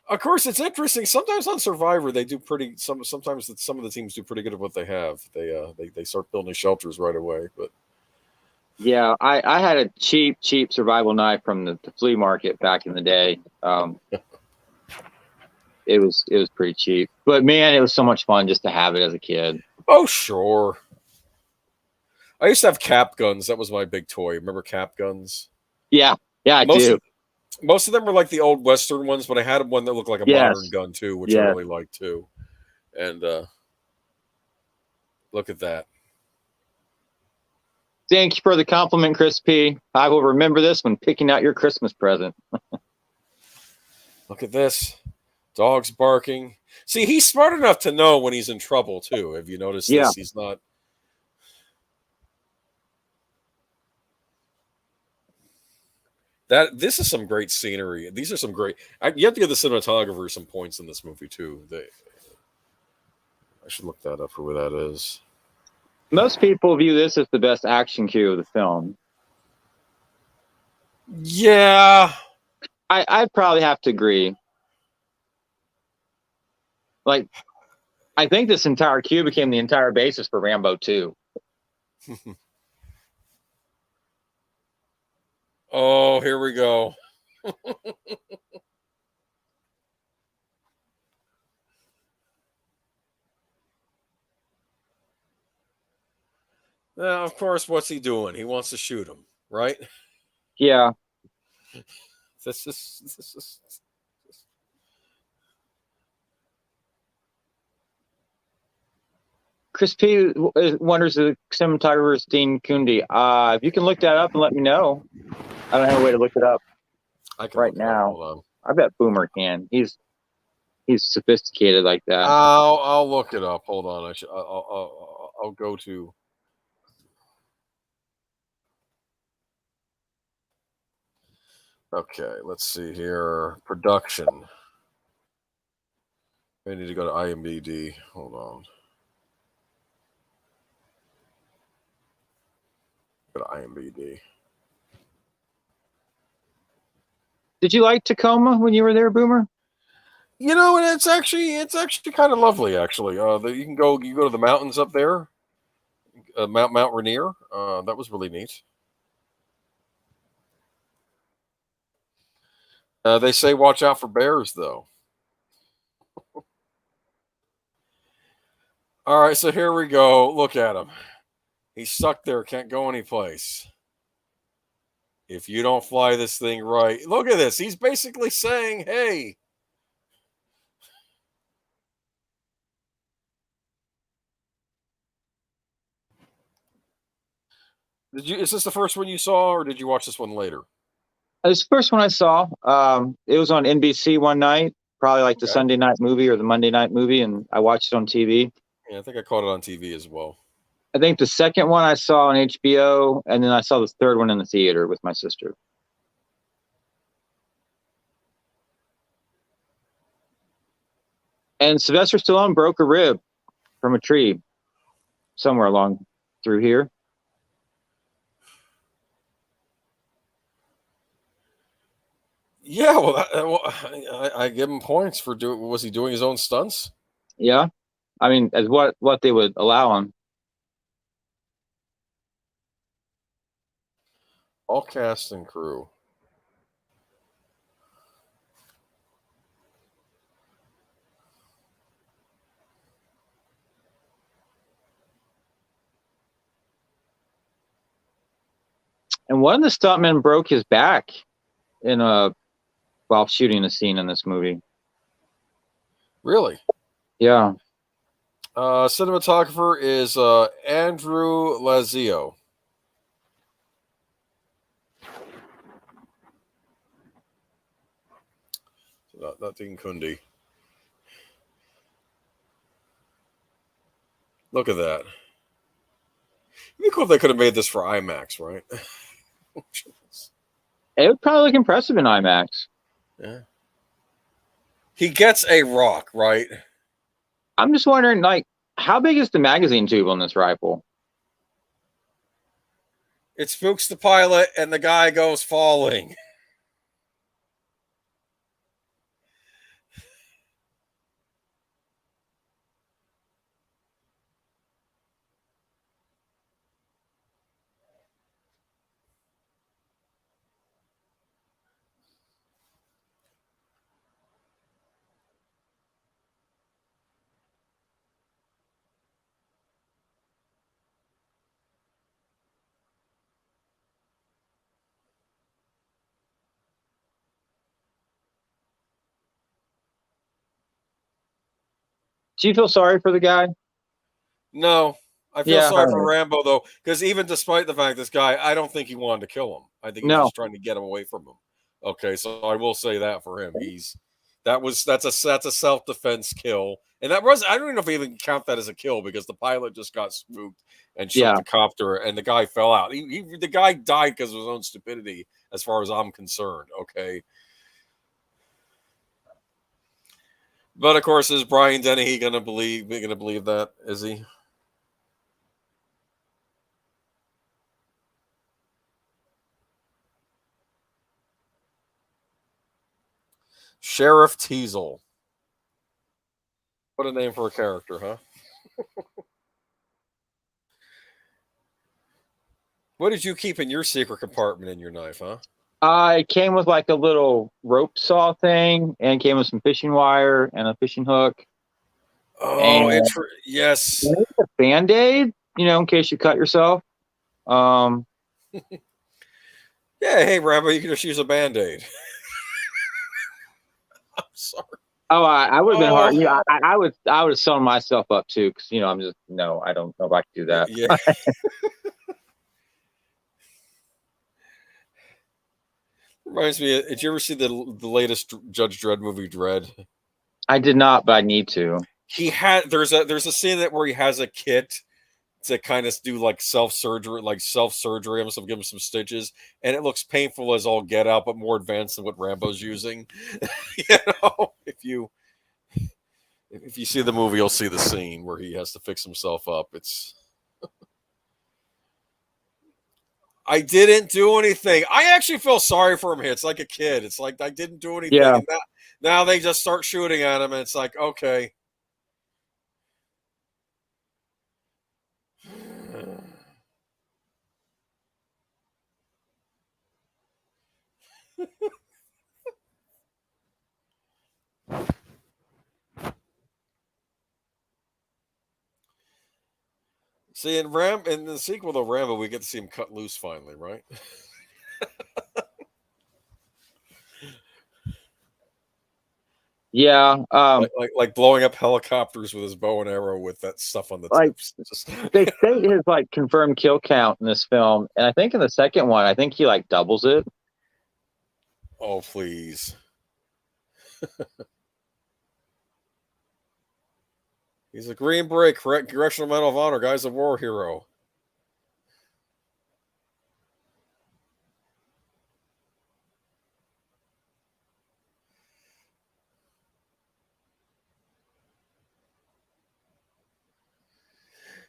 Of course, it's interesting. Sometimes on Survivor, they do pretty. Sometimes some of the teams do pretty good at what they have. They start building shelters right away. But yeah, I had a cheap survival knife from the flea market back in the day. It was pretty cheap, but man, it was so much fun just to have it as a kid. Oh sure. I used to have cap guns. That was my big toy. Remember cap guns? Yeah, I do. Most of them were like the old Western ones, but I had one that looked like a modern gun too, which I really liked too. And look at that. Thank you for the compliment, Chris P. I will remember this when picking out your Christmas present. Look at this. Dogs barking. See, he's smart enough to know when he's in trouble too. Have you noticed this? He's not. This is some great scenery. These are some great. You have to give the cinematographer some points in this movie too. I should look that up for where that is. Most people view this as the best action cue of the film. Yeah, I'd probably have to agree. Like, I think this entire cue became the entire basis for Rambo 2. Oh, here we go. Now, of course, what's he doing? He wants to shoot him, right? Yeah. This is. Chris P. wonders if the cinematographer is Dean Kundi. If you can look that up and let me know. I don't have a way to look it up right now. I bet Boomer can. He's sophisticated like that. I'll look it up. Hold on. I'll go to. Okay, let's see here. Production. I need to go to IMDb. Hold on. Go to IMDb. Did you like Tacoma when you were there, Boomer? You know, and it's actually kind of lovely. Actually, you go to the mountains up there, Mount Rainier. That was really neat. They say watch out for bears, though. All right, so here we go. Look at him. He's stuck there, can't go anyplace. If you don't fly this thing right, look at this. He's basically saying, "Hey." Is this the first one you saw, or did you watch this one later? It was the first one I saw. It was on NBC one night, probably like the Sunday night movie or the Monday night movie, and I watched it on TV. Yeah, I think I caught it on TV as well. I think the second one I saw on HBO, and then I saw the third one in the theater with my sister. And Sylvester Stallone broke a rib from a tree somewhere along through here. Yeah, well, I give him points for doing. Was he doing his own stunts? Yeah, I mean, as what they would allow him. All cast and crew. And one of the stuntmen broke his back while shooting a scene in this movie. Really? Yeah. Cinematographer is Andrew Lazio. Not Dean Kundi. Look at that. It'd be cool if they could have made this for IMAX, right? It would probably look impressive in IMAX. Yeah. He gets a rock, right? I'm just wondering, like, how big is the magazine tube on this rifle? It spooks the pilot, and the guy goes falling. Do you feel sorry for the guy? No, I feel Yeah, sorry for Rambo, though, because even despite the fact this guy, I don't think he wanted to kill him. I think he was No. just trying to get him away from him. Okay, so I will say that for him, that's a self-defense kill, and that was, I don't even know if we even count that as a kill because the pilot just got spooked and shot the copter, and the guy fell out. The guy died because of his own stupidity, as far as I'm concerned. Okay. But of course, is Brian Dennehy gonna believe that? Is he? Sheriff Teasel. What a name for a character, huh? What did you keep in your secret compartment in your knife, huh? It came with like a little rope saw thing, and came with some fishing wire and a fishing hook. Oh, yes. A Band-Aid, in case you cut yourself. Yeah, hey, Rambo, you can just use a Band-Aid. I'm sorry. Oh, I would have been hard. Yeah, I would have sewn myself up too, because I'm just I don't know if I can do that. Yeah. Reminds me, did you ever see the latest Judge Dredd movie, Dredd? I did not, but I need to. There's a scene where he has a kit kind of do like self-surgery on himself, give him some stitches, and it looks painful as all get out, but more advanced than what Rambo's using. You know, if you see the movie, you'll see the scene where he has to fix himself up. I didn't do anything. I actually feel sorry for him here. It's like a kid. It's like I didn't do anything, Yeah. and now they just start shooting at him, and it's like, okay. See, in the sequel to Rambo, we get to see him cut loose finally, right? Yeah. Like blowing up helicopters with his bow and arrow with that stuff on the Like tips. they state his like confirmed kill count in this film, and I think in the second one, I think he like doubles it. Oh, please. He's a Green Beret, correct? Congressional Medal of Honor, guy's a war hero.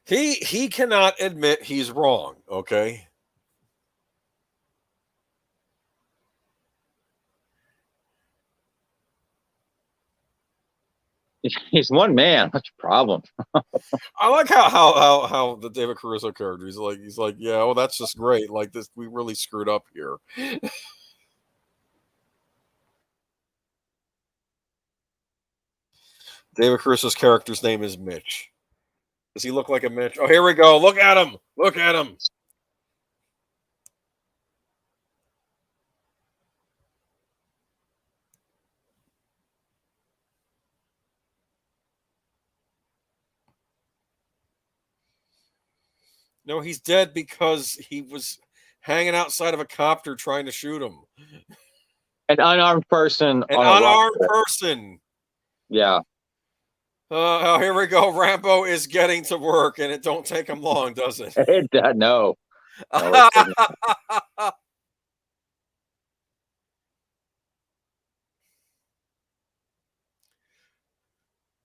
He cannot admit he's wrong, okay? He's one man. What's your problem? I like how the David Caruso character, he's like, yeah, well, that's just great. Like this, we really screwed up here. David Caruso's character's name is Mitch. Does he look like a Mitch? Oh, here we go. Look at him. Look at him. No, he's dead because he was hanging outside of a copter trying to shoot him. An unarmed person. An unarmed person. Yeah. Oh, here we go. Rambo is getting to work, and it don't take him long, does it? No.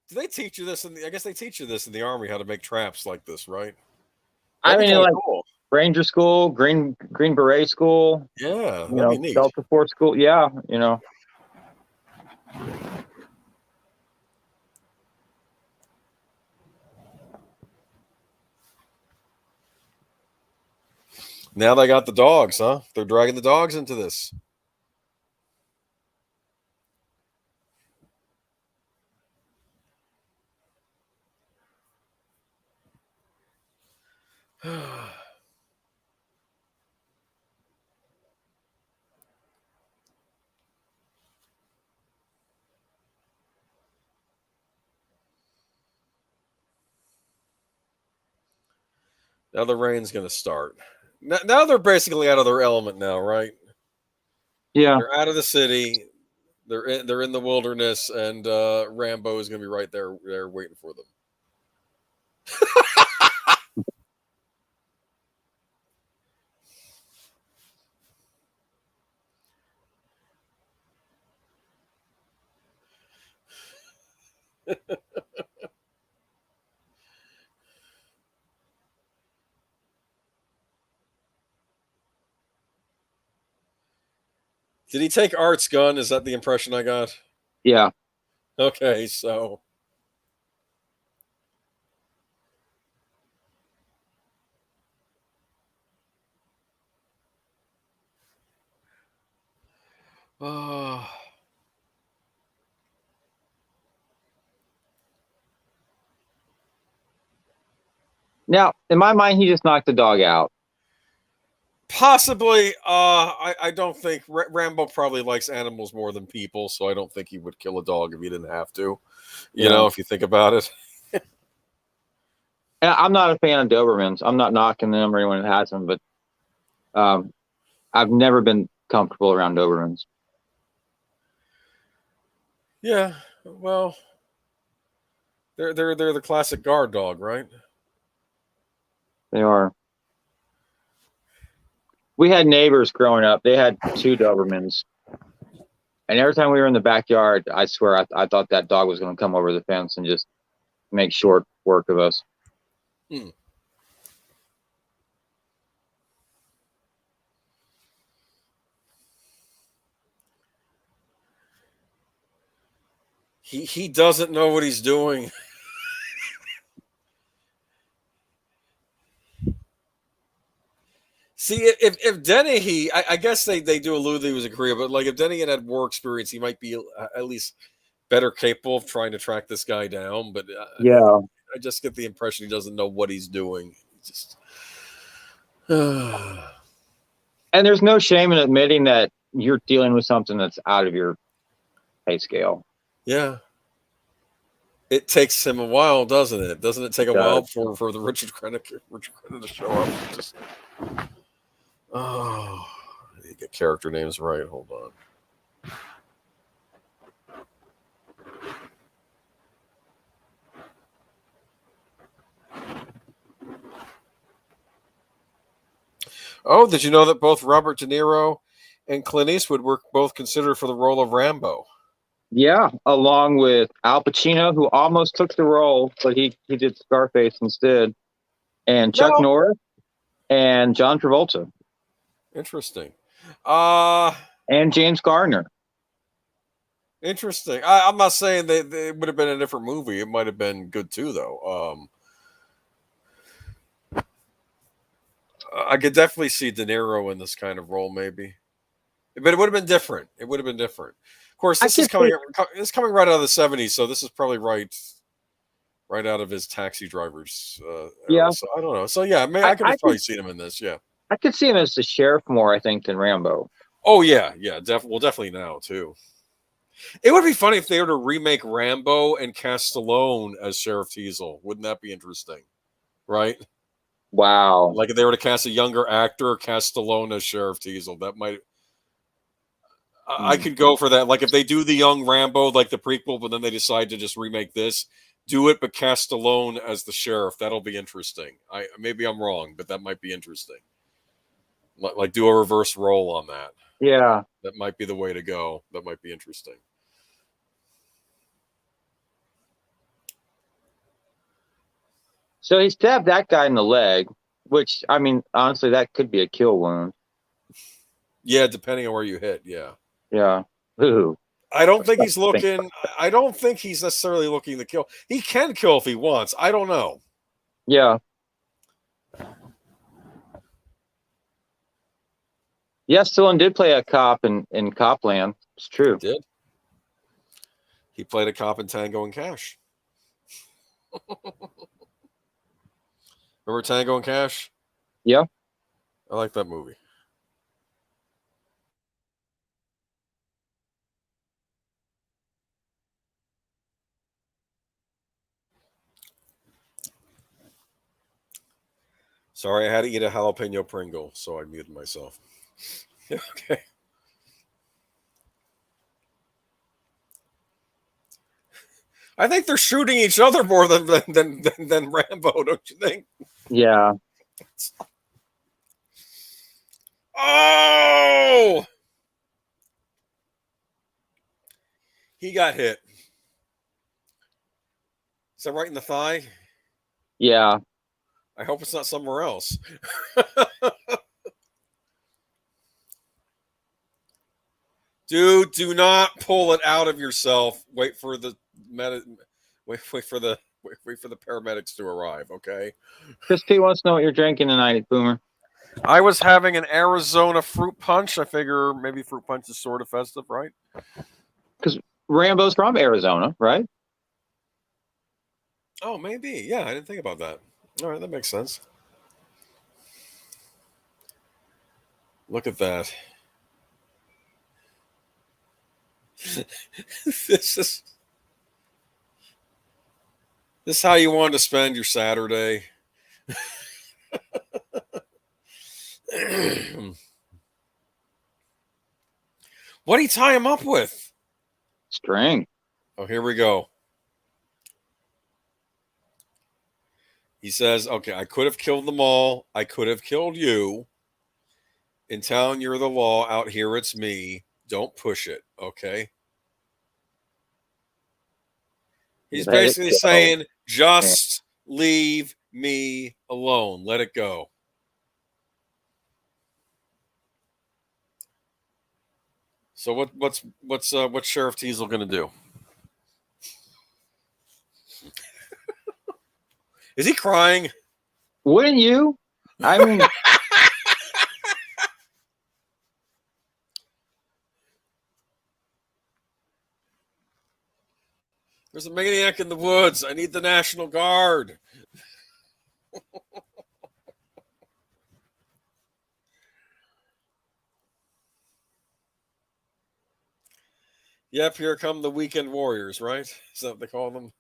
Do they teach you this I guess they teach you this in the Army, how to make traps like this, right? I mean, like cool. Ranger School, Green Beret School. Yeah, that'd be neat. Delta Force School. Yeah, Now they got the dogs, huh? They're dragging the dogs into this. Now the rain's going to start. Now they're basically out of their element now, right? Yeah. They're out of the city. They're in the wilderness, and Rambo is going to be right there waiting for them. Did he take Art's gun? Is that the impression I got? Yeah. Okay, so. Now, in my mind, he just knocked the dog out. Possibly. I don't think Rambo probably likes animals more than people, so I don't think he would kill a dog if he didn't have to. You know, if you think about it. I'm not a fan of Dobermans. I'm not knocking them or anyone that has them, but I've never been comfortable around Dobermans. Yeah, well, they're the classic guard dog, right? They are. We had neighbors growing up. They had 2 Dobermans. And every time we were in the backyard, I swear I thought that dog was going to come over the fence and just make short work of us. Hmm. He doesn't know what he's doing. See, if Denny, I guess they do allude that he was a Korea, but like if Denny had war experience, he might be at least better capable of trying to track this guy down. But Yeah. I just get the impression he doesn't know what he's doing. Just And there's no shame in admitting that you're dealing with something that's out of your pay scale. yeah. It takes him a while, doesn't it? Doesn't it take a while for the Richard Crenna to show up? Just I need to get character names right. Hold on. Oh, did you know that both Robert De Niro and Clint Eastwood were both considered for the role of Rambo? Yeah, along with Al Pacino, who almost took the role, but he did Scarface instead, and Chuck Norris and John Travolta. Interesting. And James Garner. Interesting. I'm not saying they would have been a different movie. It might have been good too, though. I could definitely see De Niro in this kind of role, maybe, but it would have been different. It would have been different. Of course, this is coming. It's coming right out of the '70s, so this is probably right out of his Taxi Drivers. Era. So I don't know. So yeah, I could have probably seen him in this. Yeah, I could see him as the sheriff more, I think, than Rambo. Oh yeah. Definitely now too. It would be funny if they were to remake Rambo and cast Stallone as Sheriff Teasel. Wouldn't that be interesting? Right? Wow. Like if they were to cast a younger actor, cast Stallone as Sheriff Teasel. That might. I could go for that. Like if they do the young Rambo, like the prequel, but then they decide to just remake this, do it, but cast Stallone as the sheriff. That'll be interesting. Maybe I'm wrong, but that might be interesting. Like do a reverse role on that. Yeah. That might be the way to go. That might be interesting. So he stabbed that guy in the leg, which, I mean, honestly, that could be a kill wound. Yeah, depending on where you hit. Yeah. Yeah. Ooh. I don't think he's looking. I don't think he's necessarily looking to kill. He can kill if he wants. I don't know. Yeah. Yes, Stallone did play a cop in Copland. It's true. He did. He played a cop in Tango and Cash. Remember Tango and Cash? Yeah. I like that movie. Sorry, I had to eat a jalapeno Pringle, so I muted myself. Okay. I think they're shooting each other more than Rambo, don't you think? Yeah. Oh! He got hit. Is that right in the thigh? Yeah. I hope it's not somewhere else. Dude, do not pull it out of yourself. Wait for the wait for the paramedics to arrive, okay? Chris P wants to know what you're drinking tonight, Boomer. I was having an Arizona fruit punch. I figure maybe fruit punch is sort of festive, right? Because Rambo's from Arizona, right? Oh, maybe. Yeah, I didn't think about that. All right, that makes sense. Look at that. This is how you want to spend your Saturday. What do you tie him up with? String. Oh, here we go. He says, okay, I could have killed them all. I could have killed you. In town, you're the law. Out here, it's me. Don't push it, okay? He's Let it basically go. saying, just leave me alone. Let it go. So what's Sheriff Teasel going to do? Is he crying? Wouldn't you? I mean, There's a maniac in the woods. I need the National Guard. Yep, here come the weekend warriors, right? Is that what they call them?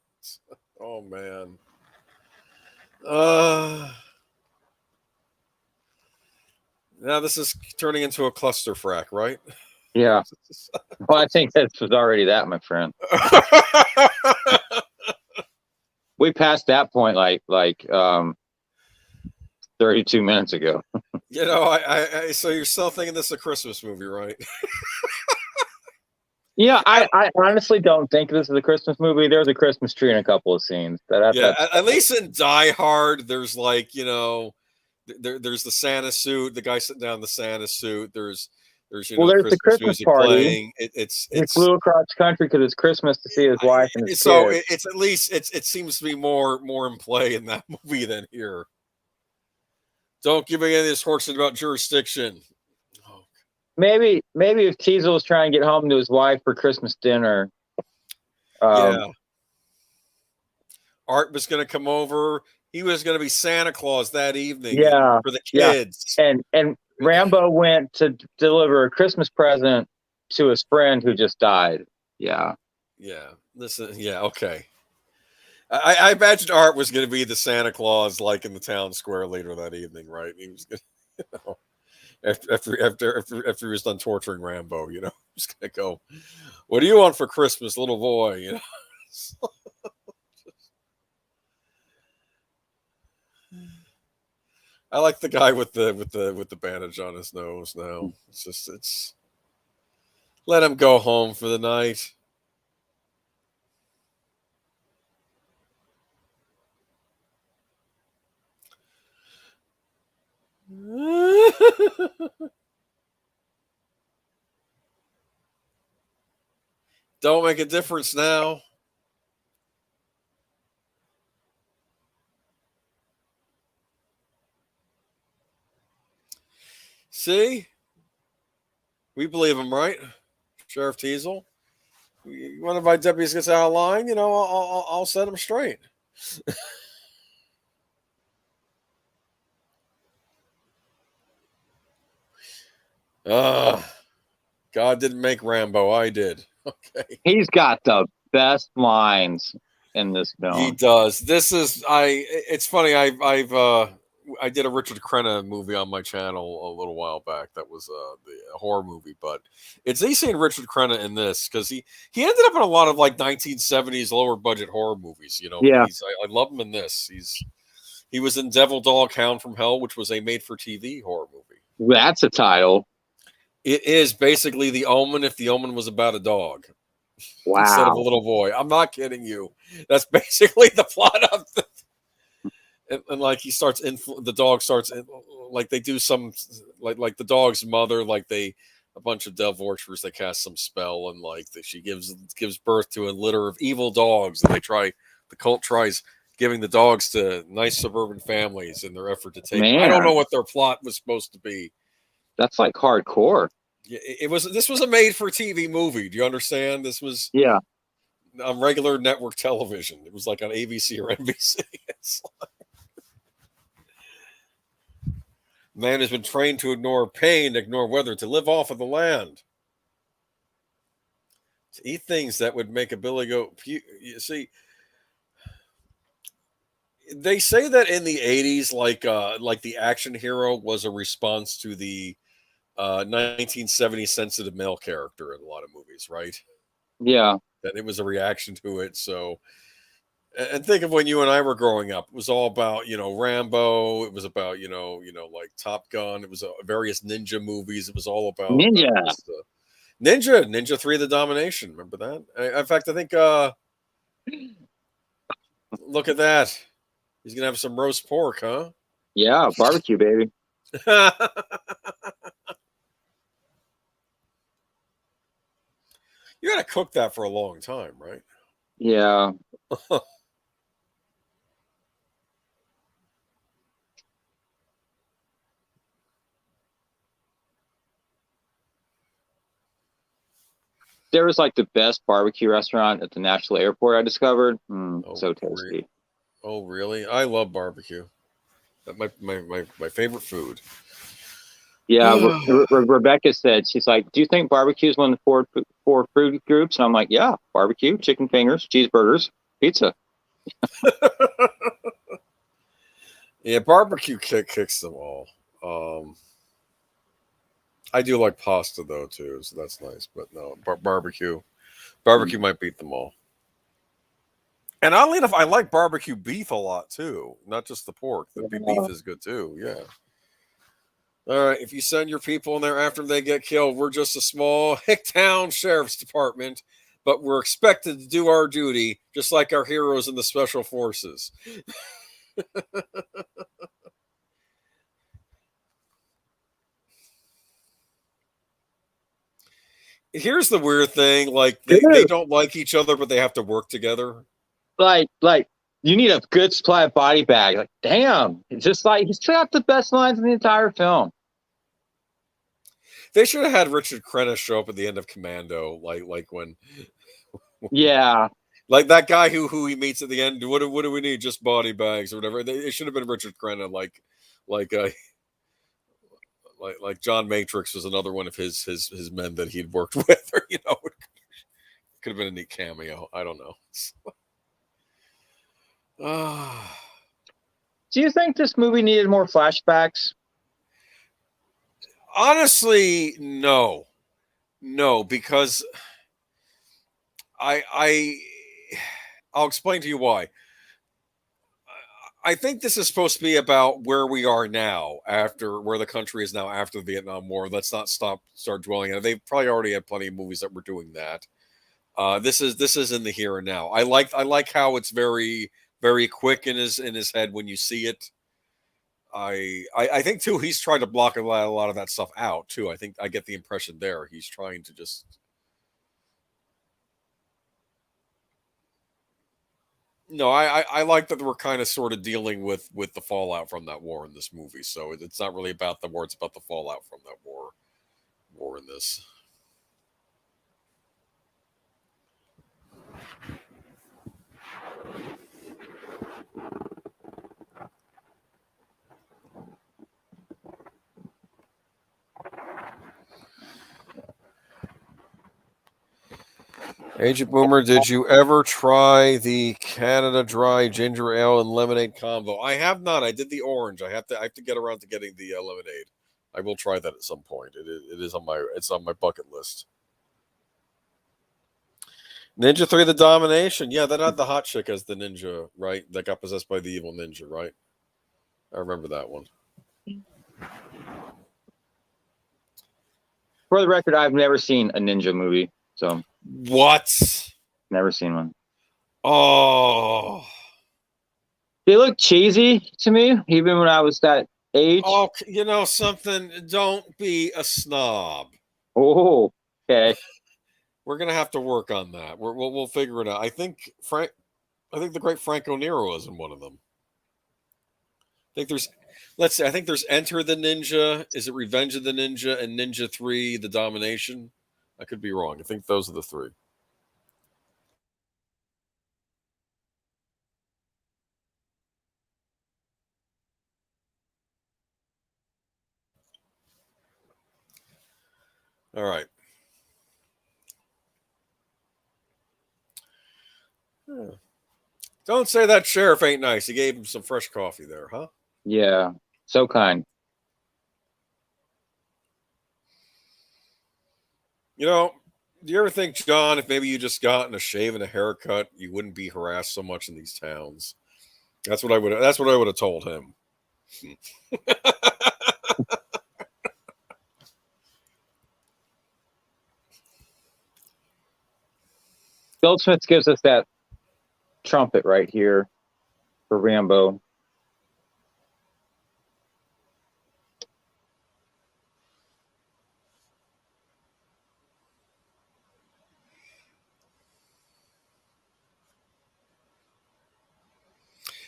Oh man. Now this is turning into a cluster frack, right? yeah. Well, I think this was already that, my friend. We passed that point like 32 minutes ago. You know, I so you're still thinking this is a Christmas movie, right? Yeah, I honestly don't think this is a Christmas movie. There's a Christmas tree in a couple of scenes. Yeah, at least in Die Hard, there's like, there's the Santa suit, the guy sitting down in the Santa suit. There's there's Christmas the Christmas music party. playing. He flew across the country because it's Christmas to see his wife and his so kids. it's at least it seems to be more in play in that movie than here. Don't give me any of this horsing about jurisdiction. Oh. Maybe if Teasel was trying to get home to his wife for Christmas dinner. Yeah. Art was going to come over. He was going to be Santa Claus that evening. Yeah, for the kids. Yeah. And Rambo went to deliver a Christmas present to his friend who just died. Yeah. Yeah. Listen. Yeah. Okay. I imagined Art was going to be the Santa Claus, like in the town square later that evening, right? He was going to, after he was done torturing Rambo, he's going to go, "What do you want for Christmas, little boy?" I like the guy with the bandage on his nose now. It's let him go home for the night. Don't make a difference now. See? We believe him, right? Sheriff Teasel. You want to invite deputies gets out of line, I'll set him straight. God didn't make Rambo. I did. Okay. He's got the best lines in this film. He does. It's funny. I did a Richard Crenna movie on my channel a little while back. That was the horror movie, but it's easy seeing Richard Crenna in this because he ended up in a lot of like 1970s lower budget horror movies. Yeah. I love him in this. He was in Devil Dog Hound from Hell, which was a made for TV horror movie. That's a title. It is basically The Omen if The Omen was about a dog. Wow. Instead of a little boy. I'm not kidding you. That's basically the plot of the. And like the dog starts like they do some like the dog's mother, like a bunch of devil worshippers, they cast some spell and like she gives birth to a litter of evil dogs, and the cult tries giving the dogs to nice suburban families in their effort to take. I don't know what their plot was supposed to be. That's like hardcore. This was a made for TV movie. Do you understand? This was on regular network television. It was like on ABC or NBC. Man has been trained to ignore pain, ignore weather, to live off of the land, to eat things that would make a billy go. You see, they say that in the 80s, like the action hero was a response to the 1970s sensitive male character in a lot of movies, right? Yeah. That it was a reaction to it. So And think of when you and I were growing up. It was all about, Rambo. It was about, like Top Gun. It was various ninja movies. It was all about Ninja. just Ninja 3: The Domination. Remember that? In fact, I think look at that. He's gonna have some roast pork, huh? Yeah, barbecue, baby. You gotta cook that for a long time, right? Yeah. There was like the best barbecue restaurant at the National Airport I discovered. So tasty. Oh, really? I love barbecue. My favorite food. Yeah, Rebecca said, she's like, "Do you think barbecue is one of the four food groups?" And I'm like, "Yeah, barbecue, chicken fingers, cheeseburgers, pizza." Yeah, barbecue kicks them all. I do like pasta though too, so that's nice. But no, barbecue might beat them all. And oddly enough, I like barbecue beef a lot too, not just the pork. The beef is good too. Yeah. All right, if you send your people in there after they get killed, we're just a small Hicktown Sheriff's Department, but we're expected to do our duty just like our heroes in the Special Forces. Here's the weird thing: like they don't like each other, but they have to work together. Like you need a good supply of body bag. Like, damn, it's just like he's got the best lines in the entire film. They should have had Richard Crenna show up at the end of Commando, like when, yeah, like that guy who he meets at the end. What do we need? Just body bags or whatever. It should have been Richard Crenna, like like John Matrix was another one of his men that he'd worked with, or it could have been a neat cameo. I don't know. Do you think this movie needed more flashbacks? Honestly, no, because I'll explain to you why. I think this is supposed to be about where we are now, after where the country is now after the Vietnam War. Let's not start dwelling on it. They've probably already had plenty of movies that were doing that. This is in the here and now. I like how it's very very quick in his head when you see it. I think too he's trying to block a lot of that stuff out too. I think I get the impression there he's trying to just. No, I like that we're kind of sort of dealing with the fallout from that war in this movie. So it's not really about the war; it's about the fallout from that war in this. Agent Boomer, did you ever try the Canada Dry Ginger Ale and Lemonade combo? I have not. I did the orange. I have to get around to getting the lemonade. I will try that at some point. It is on my bucket list. Ninja 3: The Domination. Yeah, that had the hot chick as the ninja, right? That got possessed by the evil ninja, right? I remember that one. For the record, I've never seen a ninja movie, so what? Never seen one. Oh, they look cheesy to me, even when I was that age. Oh, you know something? Don't be a snob. Oh, okay. We're gonna have to work on that. We'll figure it out. I think the great Franco Nero is in one of them. I think there's, let's see. I think there's Enter the Ninja. Is it Revenge of the Ninja and Ninja 3: The Domination? I could be wrong. I think those are the three. All right. Don't say that sheriff ain't nice. He gave him some fresh coffee there, huh? Yeah, so kind. You know, Do you ever think, John, if maybe you just gotten a shave and a haircut, you wouldn't be harassed so much in these towns? That's what I would. That's what I would have told him. Goldsmith gives us that trumpet right here for Rambo.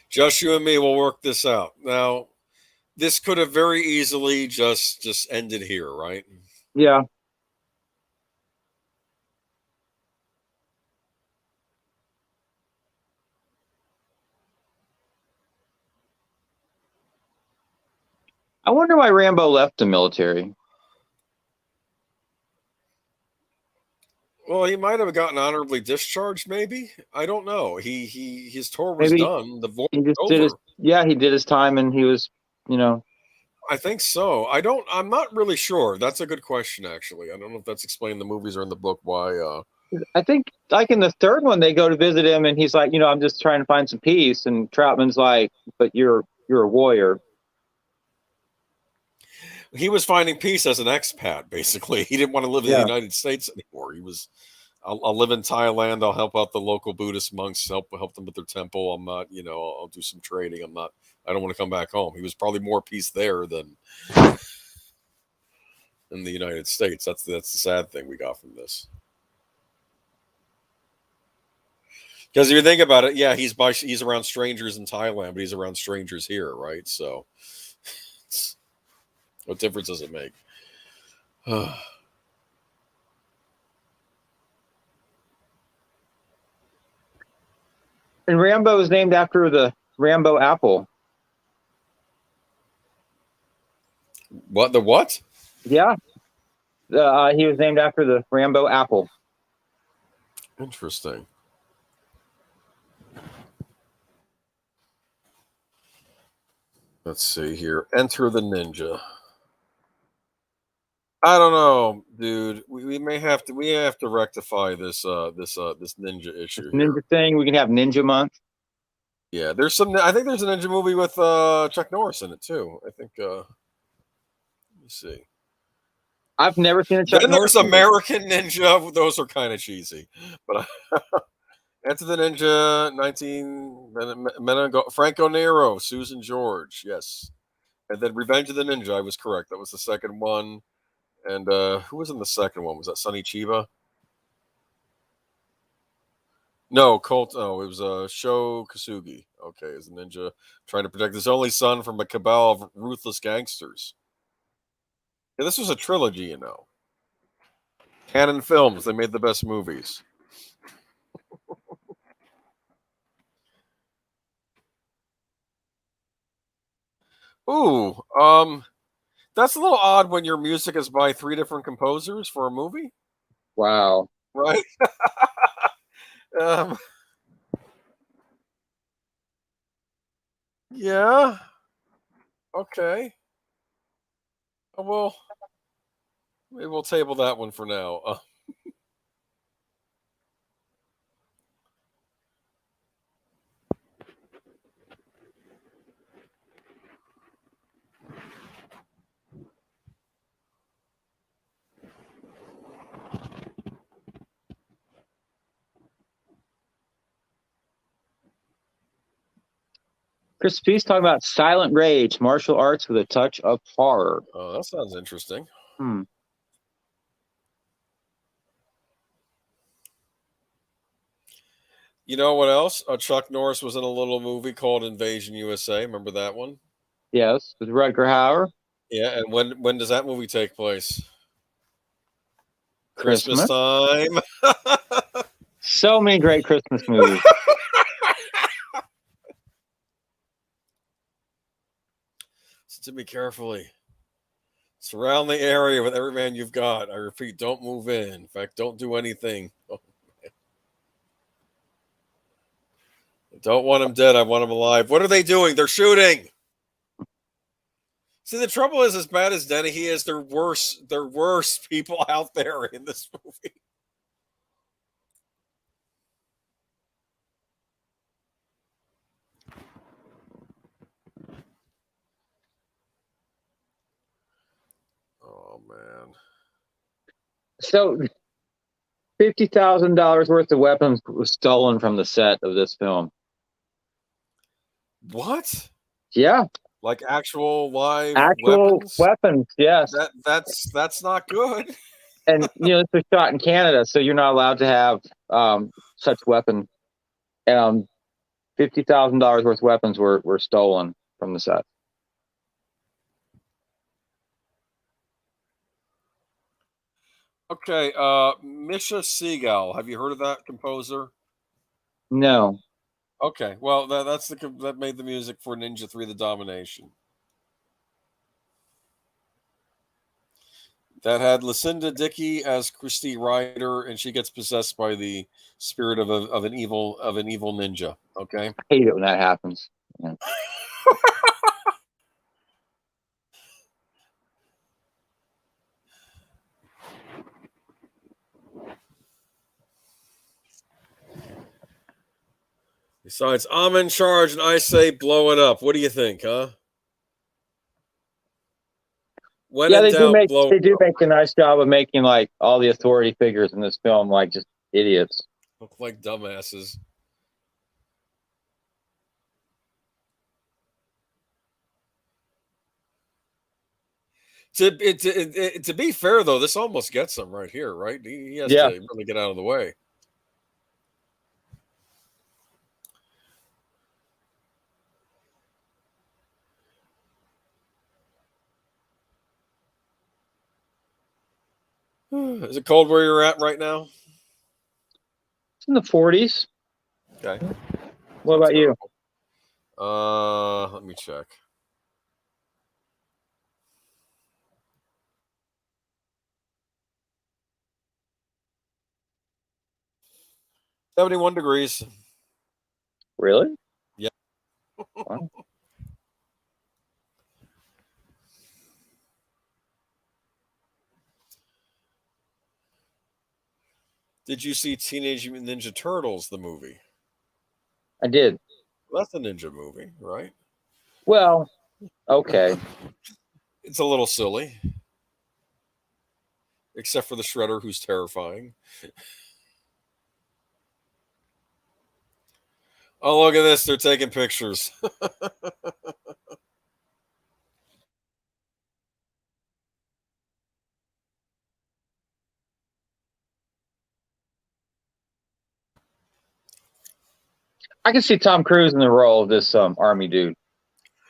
Just you and me will work this out. Now, this could have very easily just ended here, right? Yeah. I wonder why Rambo left the military. Well, he might have gotten honorably discharged. Maybe, I don't know. His tour was Maybe done. The voyage he just was did his, over. yeah, he did his time and he was, you know. I think so. I don't. I'm not really sure. That's a good question, actually. I don't know if that's explained in the movies or in the book. Why? I think like in the third one they go to visit him and he's like, I'm just trying to find some peace, and Troutman's like, but you're a warrior. He was finding peace as an expat. Basically, he didn't want to live in the Yeah. United States anymore. He was. I'll live in Thailand. I'll help out the local Buddhist monks. Help them with their temple. I'm not. I'll do some trading. I'm not. I don't want to come back home. He was probably more peace there than in the United States. That's the sad thing we got from this. Because if you think about it, yeah, he's around strangers in Thailand, but he's around strangers here, right? So, what difference does it make? And Rambo is named after the Rambo apple. What the what? Yeah. He was named after the Rambo apple. Interesting. Let's see here. Enter the Ninja. I don't know, dude. We may have to rectify this ninja issue here. Ninja thing. We can have Ninja Month. Yeah, there's some. I think there's a ninja movie with Chuck Norris in it too. I think. Let me see. I've never seen a Chuck Then Norris there's movie. American Ninja. Those are kind of cheesy, but Enter the Ninja, 19 Franco Nero, Susan George, yes, and then Revenge of the Ninja. I was correct. That was the second one. And who was in the second one? Was that Sonny Chiba? No, Colt. Oh, it was Sho Kasugi. Okay, as a ninja trying to protect his only son from a cabal of ruthless gangsters. Yeah, this was a trilogy, Canon Films. They made the best movies. Ooh, that's a little odd when your music is by three different composers for a movie. Wow. Right? Yeah. Okay. Well, maybe we'll table that one for now. Chris Peace talking about Silent Rage, martial arts with a touch of horror. Oh, that sounds interesting. You know what else? Chuck Norris was in a little movie called Invasion USA. Remember that one? Yes, with Rutger Hauer. Yeah, and when does that movie take place? Christmas. Time. So many great Christmas movies. Listen to me carefully. Surround the area with every man you've got. I repeat, don't move in. In fact, don't do anything. Oh, I don't want him dead. I want him alive. What are they doing? They're shooting. See, the trouble is, as bad as Dennehy is, there are worse people out there in this movie. man. So $50,000 worth of weapons was stolen from the set of this film. What? Yeah, Like actual live actual weapons? weapons. Yes, That's not good. and this was shot in Canada, so you're not allowed to have such weapons. $50,000 worth of weapons were stolen from the set. Okay, Misha Segal. Have you heard of that composer? No. Okay, well that made the music for Ninja 3: The Domination. That had Lucinda Dickey as Christy Ryder, and she gets possessed by the spirit of an evil ninja. Okay. I hate it when that happens. Yeah. Besides, I'm in charge, and I say blow it up. What do you think, huh? When Yeah, in doubt, blow they it do up. make a nice job of making like all the authority figures in this film like just idiots. Look like dumbasses. To be fair, though, this almost gets him right here, right? He has Yeah. to really get out of the way. Is it cold where you're at right now? It's in the 40s. Okay. What about you? Let me check. $71 degrees. Really? Yeah. Wow. Did you see Teenage Mutant Ninja Turtles, the movie? I did. Well, that's a ninja movie, right? Well, okay. It's a little silly, except for the Shredder, who's terrifying. Oh, look at this. They're taking pictures. I can see Tom Cruise in the role of this army dude.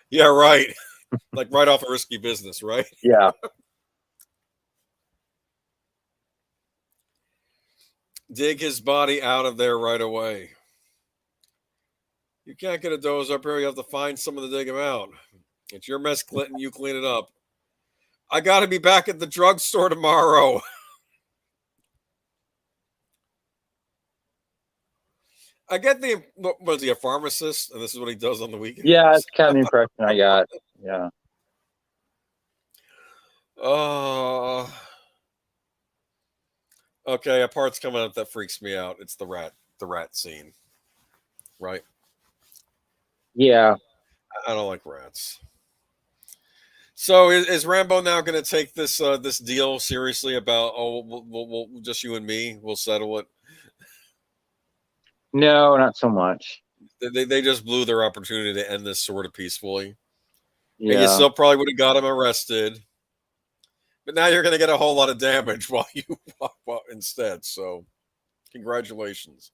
Yeah, right. Like right off a Risky Business, right? Yeah. Dig his body out of there right away. You can't get a doze up here. You have to find someone to dig him out. It's your mess, Clinton. You clean it up. I got to be back at the drugstore tomorrow. I get the, was he a pharmacist? And this is what he does on the weekends? Yeah, it's kind of the impression I got. Yeah. Okay, a part's coming up that freaks me out. It's the rat scene. Right? Yeah. I don't like rats. So is Rambo now going to take this this deal seriously about we'll just you and me, we'll settle it? No, not so much. They just blew their opportunity to end this sort of peacefully. And you Yeah. still probably would have got him arrested. But now you're going to get a whole lot of damage while instead. So congratulations.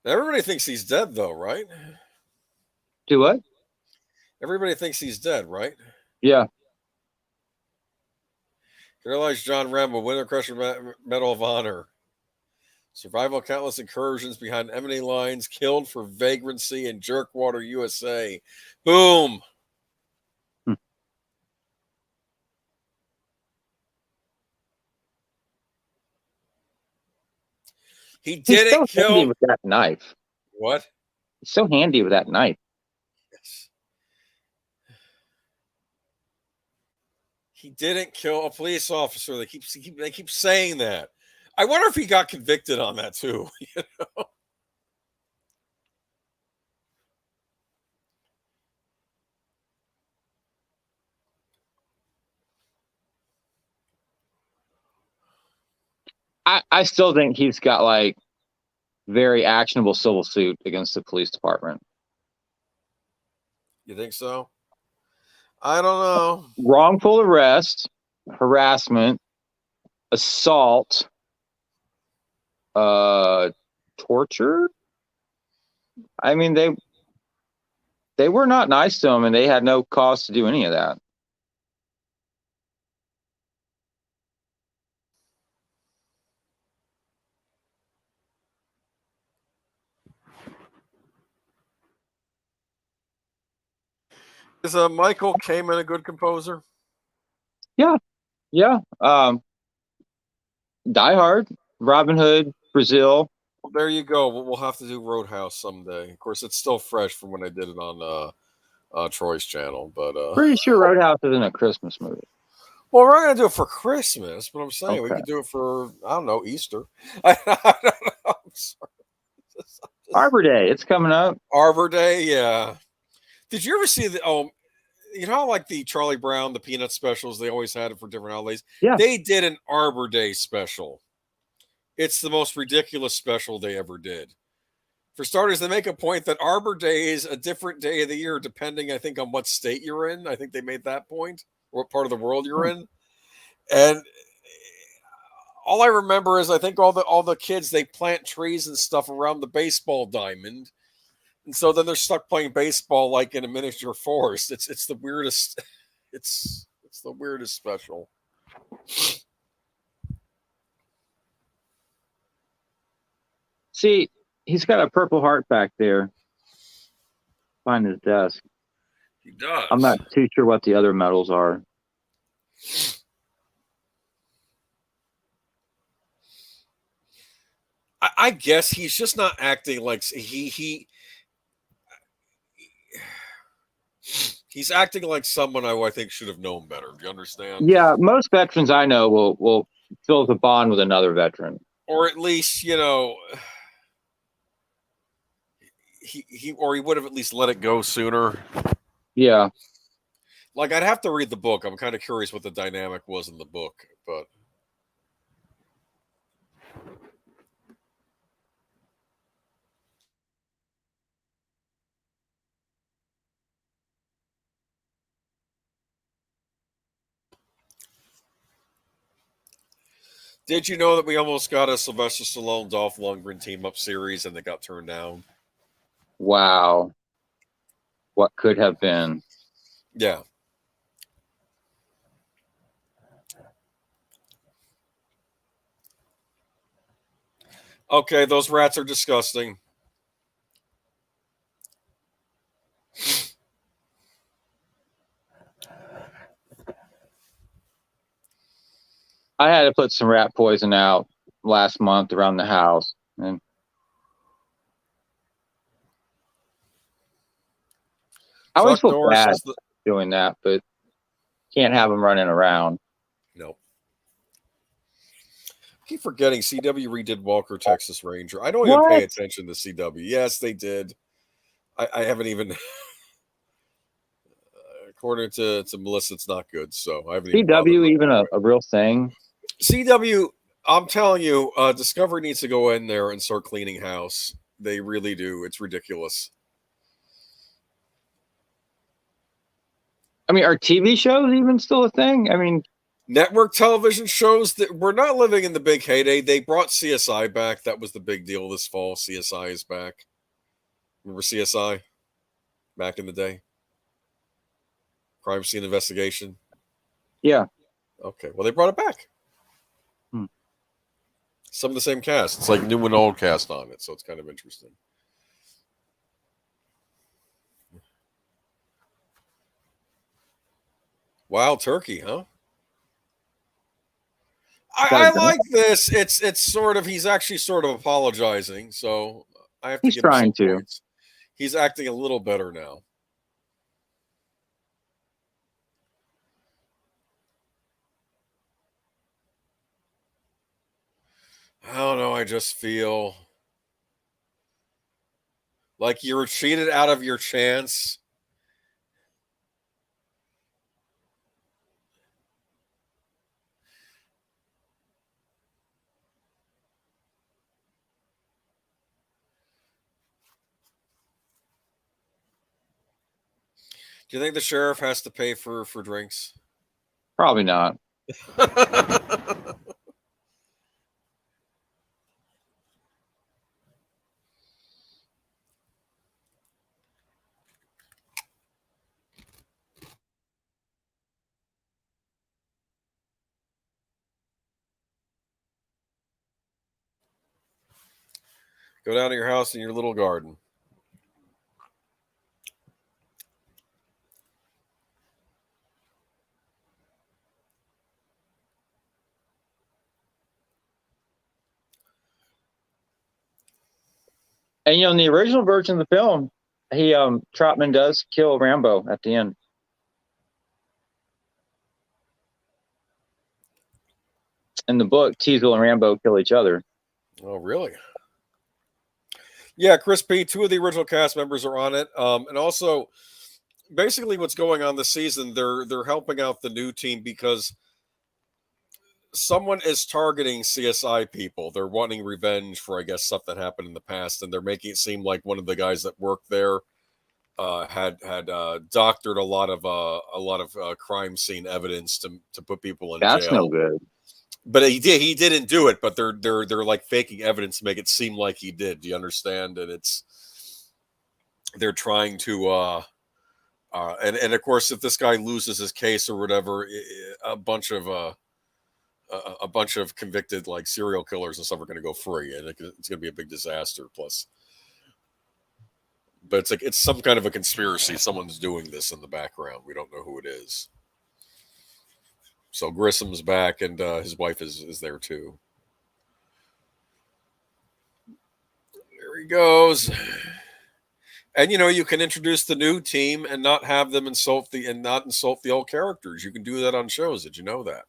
Now, everybody thinks he's dead, though, right? Do what? Everybody thinks he's dead, right? Yeah. Realize John Rambo, Winter Crusher Medal of Honor. Survival of countless incursions behind enemy lines, killed for vagrancy in Jerkwater, USA. Boom. Hmm. He He's didn't so handy kill. with that knife. What? He's so handy with that knife. Yes. He didn't kill a police officer. They keep saying that. I wonder if he got convicted on that too. I still think he's got like very actionable civil suit against the police department. You think so? I don't know. Wrongful arrest, harassment, assault, torture. I mean, they were not nice to him, and they had no cause to do any of that. Is Michael Kamen a good composer? Yeah. Die Hard, Robin Hood, Brazil. Well, there you go. We'll have to do Roadhouse someday. Of course, it's still fresh from when I did it on Troy's channel, but Pretty sure Roadhouse isn't a Christmas movie. well, we're not gonna do it for Christmas, but I'm saying we Okay. could do it for, I don't know, Easter. I don't know. I'm sorry. Arbor Day, it's coming up. Arbor Day, yeah. Did you ever see the? Oh, you know how like the Charlie Brown, the Peanut specials, they always had it for different holidays. Yeah. They did an Arbor Day special. It's the most ridiculous special they ever did. For starters, they make a point that Arbor Day is a different day of the year depending, I think, on what state you're in. I think they made that point, or what part of the world you're in. And all I remember is I think all the kids, they plant trees and stuff around the baseball diamond. And so then they're stuck playing baseball like in a miniature forest. It's the weirdest. It's the weirdest special. See, he's got a Purple Heart back there behind his desk. He does. I'm not too sure what the other medals are. I guess he's just not acting like he's acting like someone I think should have known better. Do you understand? Yeah, most veterans I know will feel the bond with another veteran, or at least he would have at least let it go sooner. Yeah. Like, I'd have to read the book. I'm kind of curious what the dynamic was in the book, but did you know that we almost got a Sylvester Stallone Dolph Lundgren team up series and they got turned down? Wow. What could have been? Yeah. Okay, those rats are disgusting. I had to put some rat poison out last month around the house, and I always Chuck feel Norris bad is the doing that, but can't have them running around. no. I keep forgetting CW redid Walker Texas Ranger. I don't even What? pay attention to CW. Yes, they did. I haven't even. According to Melissa, it's not good. So I haven't even. CW even a real thing? CW, I'm telling you, Discovery needs to go in there and start cleaning house. They really do. It's ridiculous. I mean, are TV shows even still a thing? I mean, Network television shows that we're not living in the big heyday. They brought CSI back. That was the big deal this fall. CSI is back. Remember CSI back in the day? Crime scene investigation. yeah. Okay, well, they brought it back. Some of the same cast. It's like new and old cast on it, so it's kind of interesting. Wild Turkey, huh? I like this. It's sort of, he's actually sort of apologizing, so I have to He's give him some trying to. points. He's acting a little better now. I don't know. I just feel like you were cheated out of your chance. Do you think the sheriff has to pay for drinks? Probably not. Go down to your house in your little garden. And in the original version of the film, Trotman does kill Rambo at the end. In the book, Teasel and Rambo kill each other. Oh, really? Yeah, Chris P. 2 of the original cast members are on it, and also, basically, what's going on this season, they're helping out the new team because someone is targeting CSI people. They're wanting revenge for, I guess, stuff that happened in the past, and they're making it seem like one of the guys that worked there had doctored a lot of crime scene evidence to put people in That's jail. no good. But he didn't do it. But they're like faking evidence to make it seem like he did. Do you understand? And they're trying to and of course, if this guy loses his case or whatever, a bunch of convicted like serial killers and stuff are going to go free, and it's going to be a big disaster. Plus, but it's some kind of a conspiracy. Someone's doing this in the background. We don't know who it is. So Grissom's back, and his wife is there too. There he goes. And you can introduce the new team and not have them insult the old characters. You can do that on shows. Did you know that?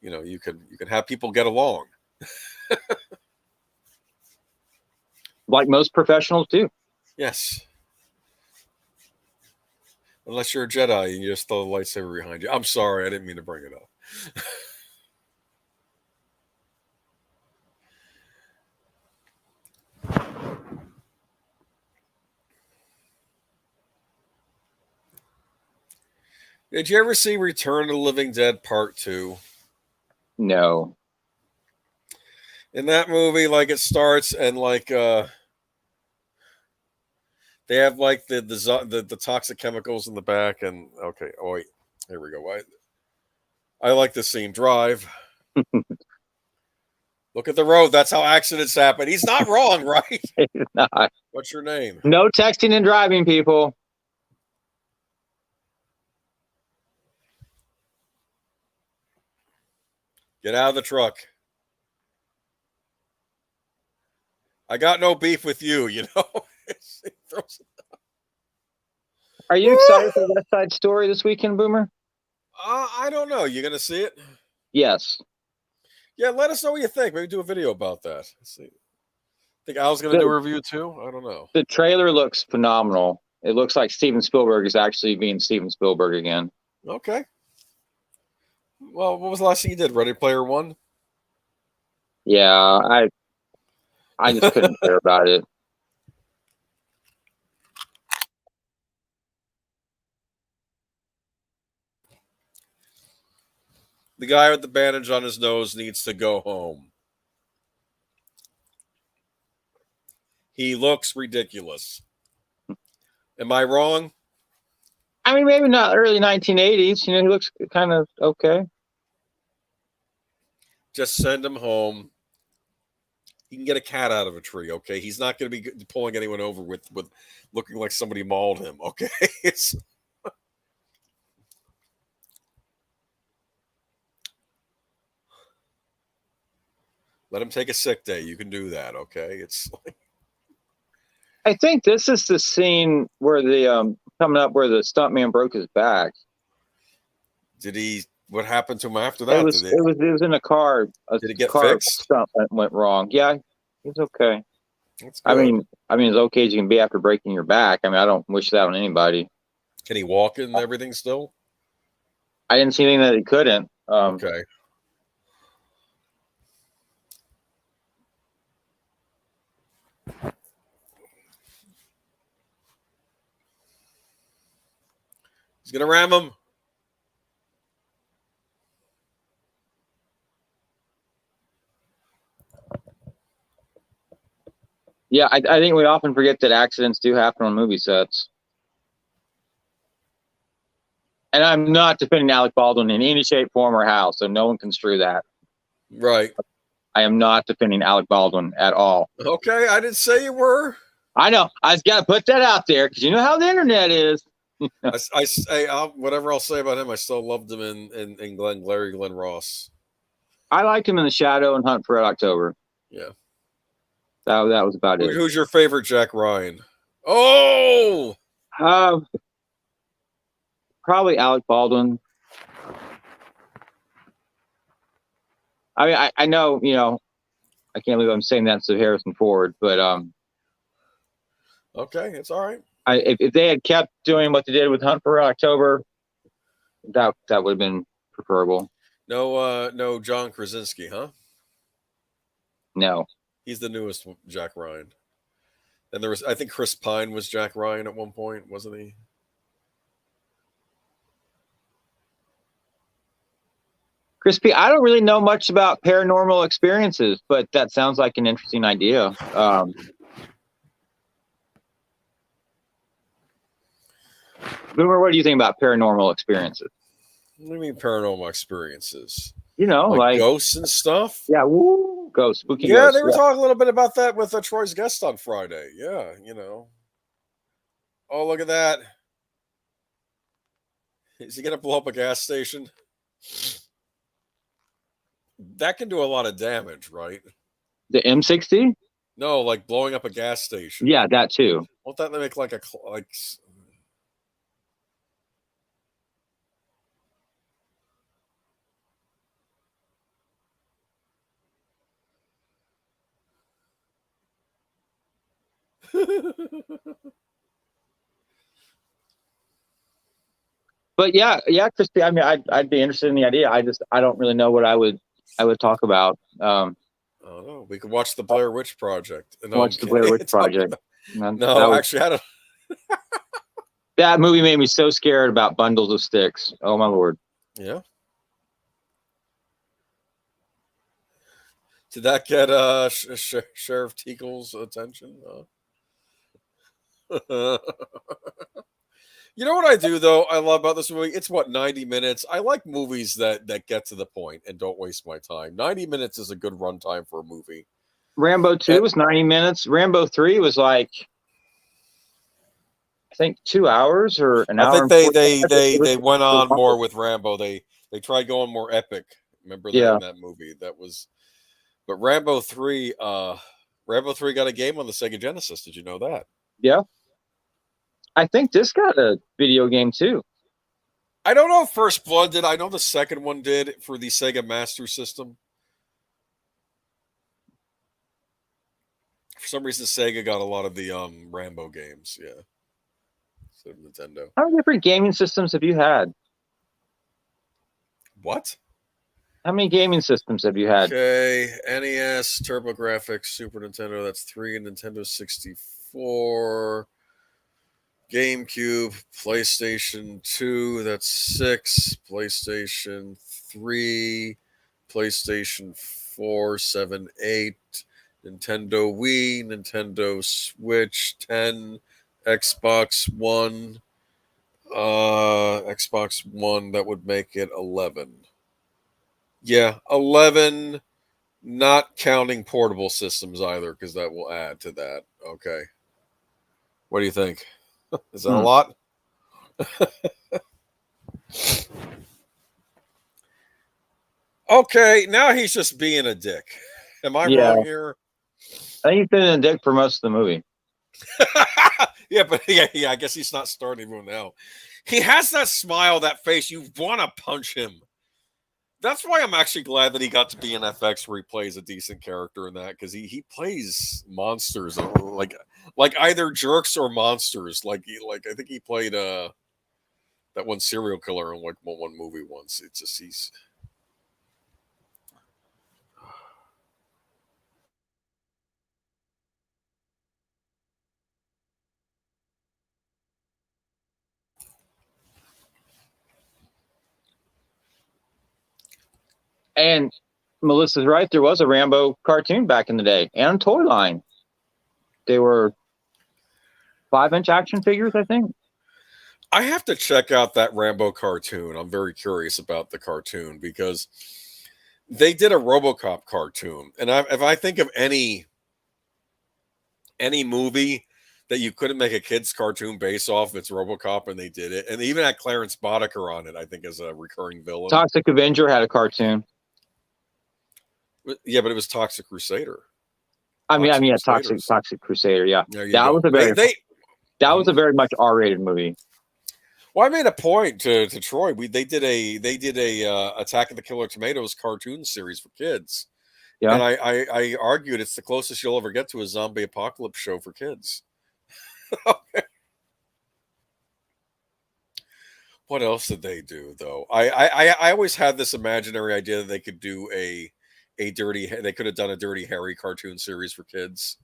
You can have people get along. Like most professionals do. Yes. Unless you're a Jedi and you just throw the lightsaber behind you. I'm sorry, I didn't mean to bring it up. Did you ever see Return of the Living Dead Part 2? No. In that movie, like it starts and like they have like the toxic chemicals in the back, and okay, oh wait, here we go. I like this scene. Drive. Look at the road. That's how accidents happen. He's not wrong, right? It's not. What's your name? No texting and driving, people. Get out of the truck. I got no beef with you, Are you excited for West Side Story this weekend, Boomer? I don't know. You gonna see it? Yes. Yeah, let us know what you think. Maybe do a video about that. Let's see. Think Al's gonna do a review too? I don't know. The trailer looks phenomenal. It looks like Steven Spielberg is actually being Steven Spielberg again. Okay. Well, what was the last thing you did? Ready Player One? Yeah, I just couldn't care about it. The guy with the bandage on his nose needs to go home. He looks ridiculous. Am I wrong? I mean, maybe not early 1980s. He looks kind of okay. Just send him home. He can get a cat out of a tree, okay? He's not going to be pulling anyone over with looking like somebody mauled him, okay? Let him take a sick day. You can do that, okay? It's like... I think this is the scene where the coming up where the stuntman broke his back. Did he What happened to him after that? It was in a car. Did it get car fixed? Stuff went wrong. Yeah, he's okay. That's good. I mean, as okay as you can be after breaking your back. I mean, I don't wish that on anybody. Can he walk and everything still? I didn't see anything that he couldn't. Okay. He's gonna ram him. Yeah, I think we often forget that accidents do happen on movie sets. And I'm not defending Alec Baldwin in any shape, form, or how, so no one construe that. Right. I am not defending Alec Baldwin at all. Okay, I didn't say you were. I know. I just got to put that out there because you know how the internet is. Whatever I'll say about him, I still loved him in Larry Glenn Ross. I liked him in The Shadow and Hunt for Red October. Yeah. That was about it. Who's your favorite Jack Ryan? Oh! Probably Alec Baldwin. I mean, I know, I can't believe I'm saying that to Harrison Ford, but okay, it's all right. If they had kept doing what they did with Hunt for Red October, that would have been preferable. No John Krasinski, huh? No. He's the newest Jack Ryan. And I think Chris Pine was Jack Ryan at one point, wasn't he? Crispy, I don't really know much about paranormal experiences, but that sounds like an interesting idea. Boomer, what do you think about paranormal experiences? What do you mean paranormal experiences? Like ghosts and stuff? Yeah, woo, ghosts, spooky yeah, ghosts. They were talking a little bit about that with Troy's guest on Friday. Yeah, Oh, look at that. Is he going to blow up a gas station? That can do a lot of damage, right? The M60? No, like blowing up a gas station. Yeah, that too. Won't that make like But yeah, Christy. I mean, I'd be interested in the idea. I don't really know what I would talk about. Oh no, we could watch the Blair Witch Project. No, watch the Blair Witch Project. Actually, that movie made me so scared about bundles of sticks. Oh my Lord. Yeah. Did that get Sheriff Teagle's attention? You know what I do though? I love about this movie. It's 90 minutes. I like movies that get to the point and don't waste my time. 90 minutes is a good runtime for a movie. Rambo 2 was 90 minutes. Rambo 3 was like, I think 2 hours or an hour. I think they went on more with Rambo. They tried going more epic. Remember that in that movie? That was, but Rambo 3 got a game on the Sega Genesis. Did you know that? Yeah. I think this got a video game too. I don't know if First Blood did. I know the second one did for the Sega Master System. For some reason, Sega got a lot of the Rambo games. Yeah. Instead of Nintendo. How many different gaming systems have you had? What? How many gaming systems have you had? Okay, NES, TurboGrafx, Super Nintendo. That's 3, and Nintendo 64. GameCube, PlayStation 2, that's 6, PlayStation 3, PlayStation 4, 7, 8, Nintendo Wii, Nintendo Switch, 10, Xbox One, that would make it 11. Yeah, 11, not counting portable systems either, because that will add to that. Okay. What do you think? Is that a lot? Okay, now he's just being a dick. Am I wrong here? I think he's been a dick for most of the movie. Yeah, but I guess he's not starting to now. He has that smile, that face. You want to punch him. That's why I'm actually glad that he got to be in FX, where he plays a decent character in that, because he plays monsters, like either jerks or monsters. Like I think he played that one serial killer in like one movie once. It's just he's. And Melissa's right. There was a Rambo cartoon back in the day, and a toy line. They were 5-inch action figures, I think. I have to check out that Rambo cartoon. I'm very curious about the cartoon, because they did a RoboCop cartoon, and if I think of any movie that you couldn't make a kids cartoon based off, it's RoboCop, and they did it. And they even had Clarence Boddicker on it, I think, as a recurring villain. Toxic Avenger had a cartoon. Yeah, but it was Toxic Crusader. Yeah, Toxic Crusader. Yeah, that was a very much R-rated movie. Well, I made a point to Troy. They did a Attack of the Killer Tomatoes cartoon series for kids. Yeah, and I argued it's the closest you'll ever get to a zombie apocalypse show for kids. Okay. What else did they do, though? I always had this imaginary idea that they could do they could have done a Dirty Harry cartoon series for kids.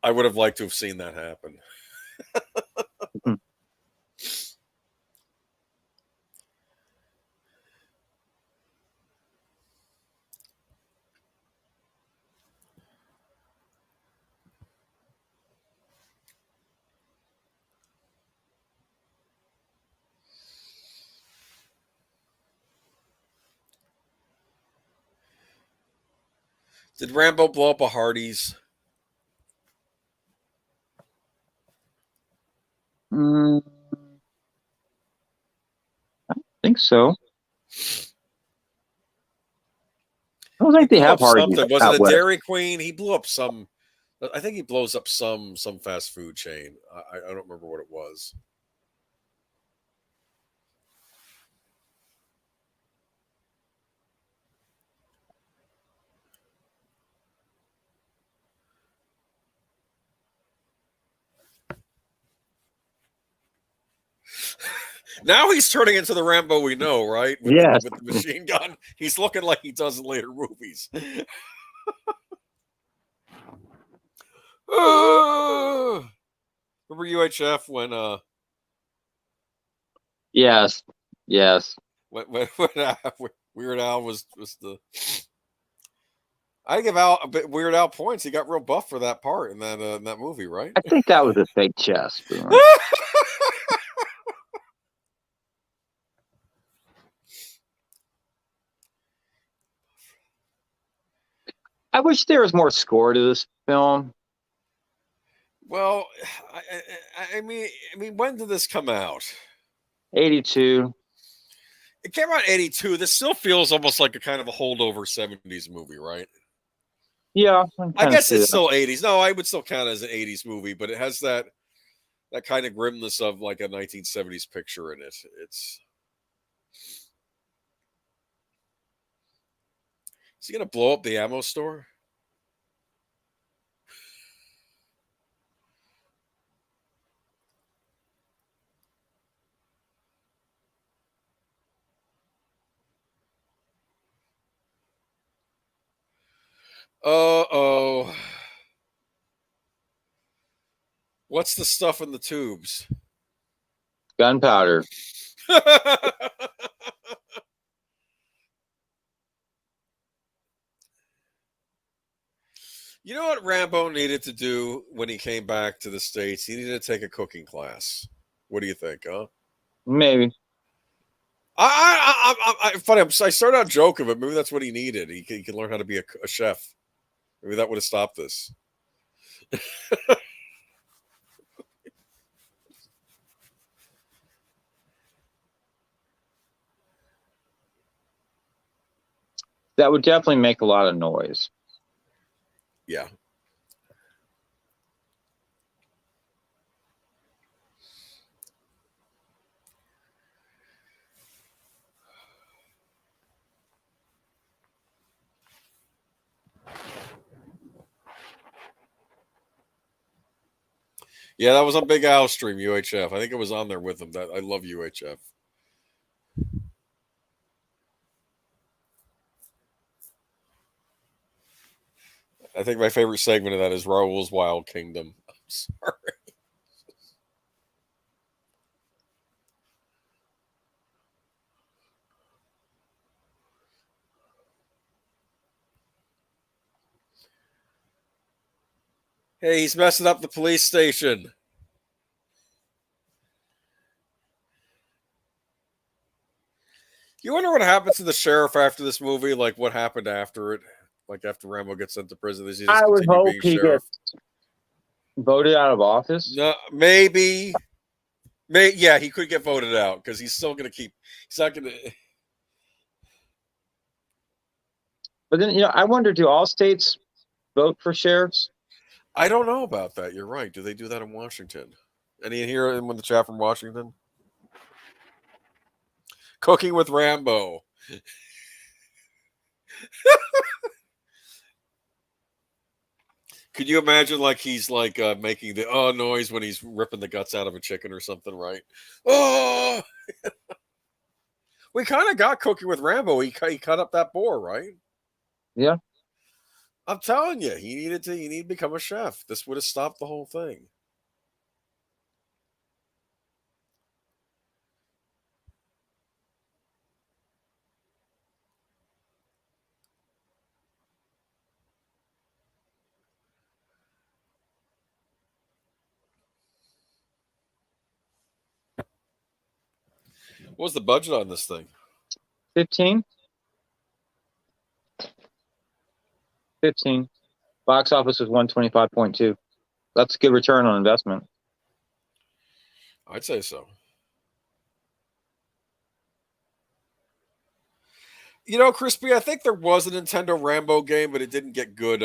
I would have liked to have seen that happen. Did Rambo blow up a Hardee's? I think so. I don't think they have Hardee's. Was it a Dairy Queen? He blew up some. I think he blows up some fast food chain. I don't remember what it was. Now he's turning into the Rambo we know, right? With the machine gun. He's looking like he does in later movies. Remember UHF when Yes. When Weird Al was the. I give Weird Al points. He got real buff for that part in that movie, right? I think that was a fake chest. I wish there was more score to this film. Well, I mean, when did this come out? 82. It came out in 82. This still feels almost like a kind of a holdover 70s movie, right? Yeah. I guess it's still 80s. No, I would still count it as an 80s movie, but it has that kind of grimness of like a 1970s picture in it. Is he going to blow up the ammo store? Uh-oh. What's the stuff in the tubes? Gunpowder. You know what Rambo needed to do when he came back to the States? He needed to take a cooking class. What do you think, huh? Maybe. Funny. I started out joking, but maybe that's what he needed. He could learn how to be a chef. Maybe that would have stopped this. That would definitely make a lot of noise. Yeah. Yeah, that was on Big Al's stream, UHF. I think it was on there with him. That I love UHF. I think my favorite segment of that is Raoul's Wild Kingdom. I'm sorry. Hey, he's messing up the police station. You wonder what happens to the sheriff after this movie? Like what happened after it? Like after Rambo gets sent to prison, does he just I would continue hope being he sheriff? gets voted out of office. No, maybe. Yeah, he could get voted out because he's still going to keep. He's not going to. But then, I wonder, do all states vote for sheriffs? I don't know about that. You're right. Do they do that in Washington? Any here in the chat from Washington? Cooking with Rambo. Could you imagine like he's like making the noise when he's ripping the guts out of a chicken or something, right? Oh, we kind of got Cooking with Rambo. He cut up that boar, right? Yeah. I'm telling you, he needed to become a chef. This would have stopped the whole thing. What was the budget on this thing? 15. 15. Box office was 125.2. That's a good return on investment. I'd say so. Crispy, I think there was a Nintendo Rambo game, but it didn't get good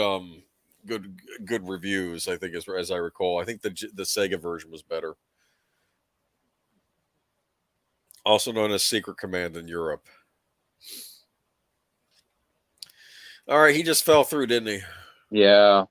good reviews, I think, as I recall. I think the Sega version was better. Also known as Secret Command in Europe. All right, he just fell through, didn't he? Yeah.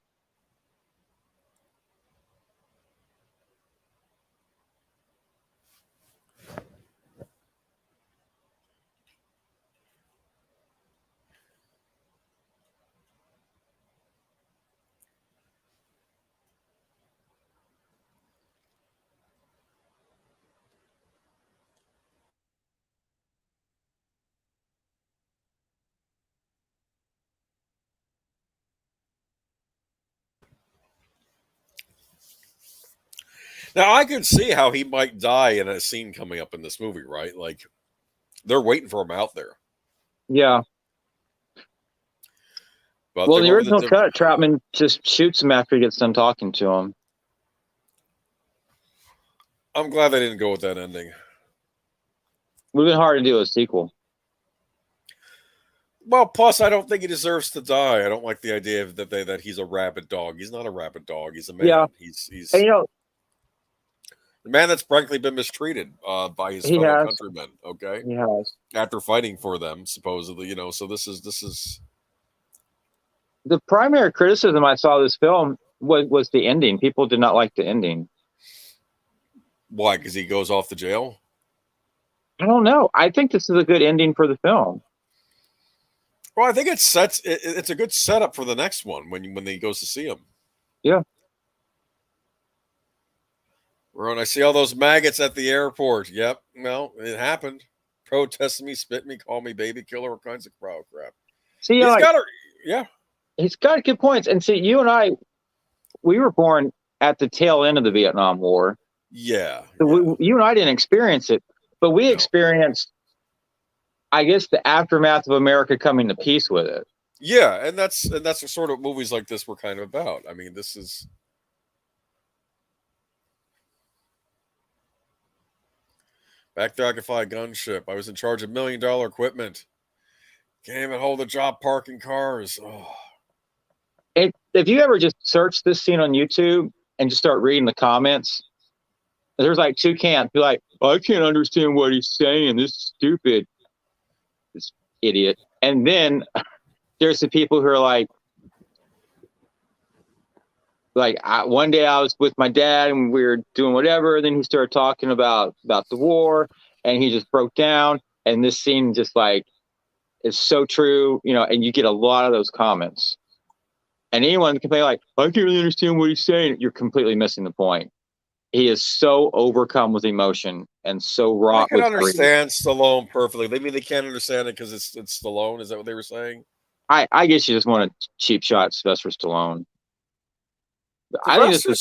Now, I could see how he might die in a scene coming up in this movie, right? Like, they're waiting for him out there. Yeah. But well, in the original cut, Troutman just shoots him after he gets done talking to him. I'm glad they didn't go with that ending. Would have been hard to do a sequel. Well, plus, I don't think he deserves to die. I don't like the idea of that he's a rabid dog. He's not a rabid dog. He's a man. Yeah. He's and, the man that's frankly been mistreated by his fellow countrymen. Okay, he has. After fighting for them, supposedly, So this is the primary criticism I saw of this film was the ending. People did not like the ending. Why? Because he goes off to jail? I don't know. I think this is a good ending for the film. Well, I think it's a good setup for the next one when he goes to see him. Yeah. Ron, I see all those maggots at the airport. Yep. Well, it happened. Protesting me, spit me, call me baby killer, all kinds of crap. See, he's got good points. And see, you and I, we were born at the tail end of the Vietnam War. Yeah. So you and I didn't experience it, but we experienced, I guess, the aftermath of America coming to peace with it. Yeah, and that's the sort of movies like this were kind of about. I mean, this is back there. I could fly a gunship. I was in charge of $1 million equipment. Can't even hold a job parking cars. Oh. If you ever just search this scene on YouTube and just start reading the comments, there's like two camps. Be like, I can't understand what he's saying. This is stupid. This idiot. And then there's the people who are like, like one day I was with my dad and we were doing whatever. Then he started talking about the war, and he just broke down. And this scene just like is so true, you know. And you get a lot of those comments. And anyone can play like, I can't really understand what he's saying. You're completely missing the point. He is so overcome with emotion and so I wrought can with grief. understand Stallone perfectly. They mean they can't understand it because it's Stallone. Is that what they were saying? I guess you just want a cheap shot, Sylvester Stallone. I think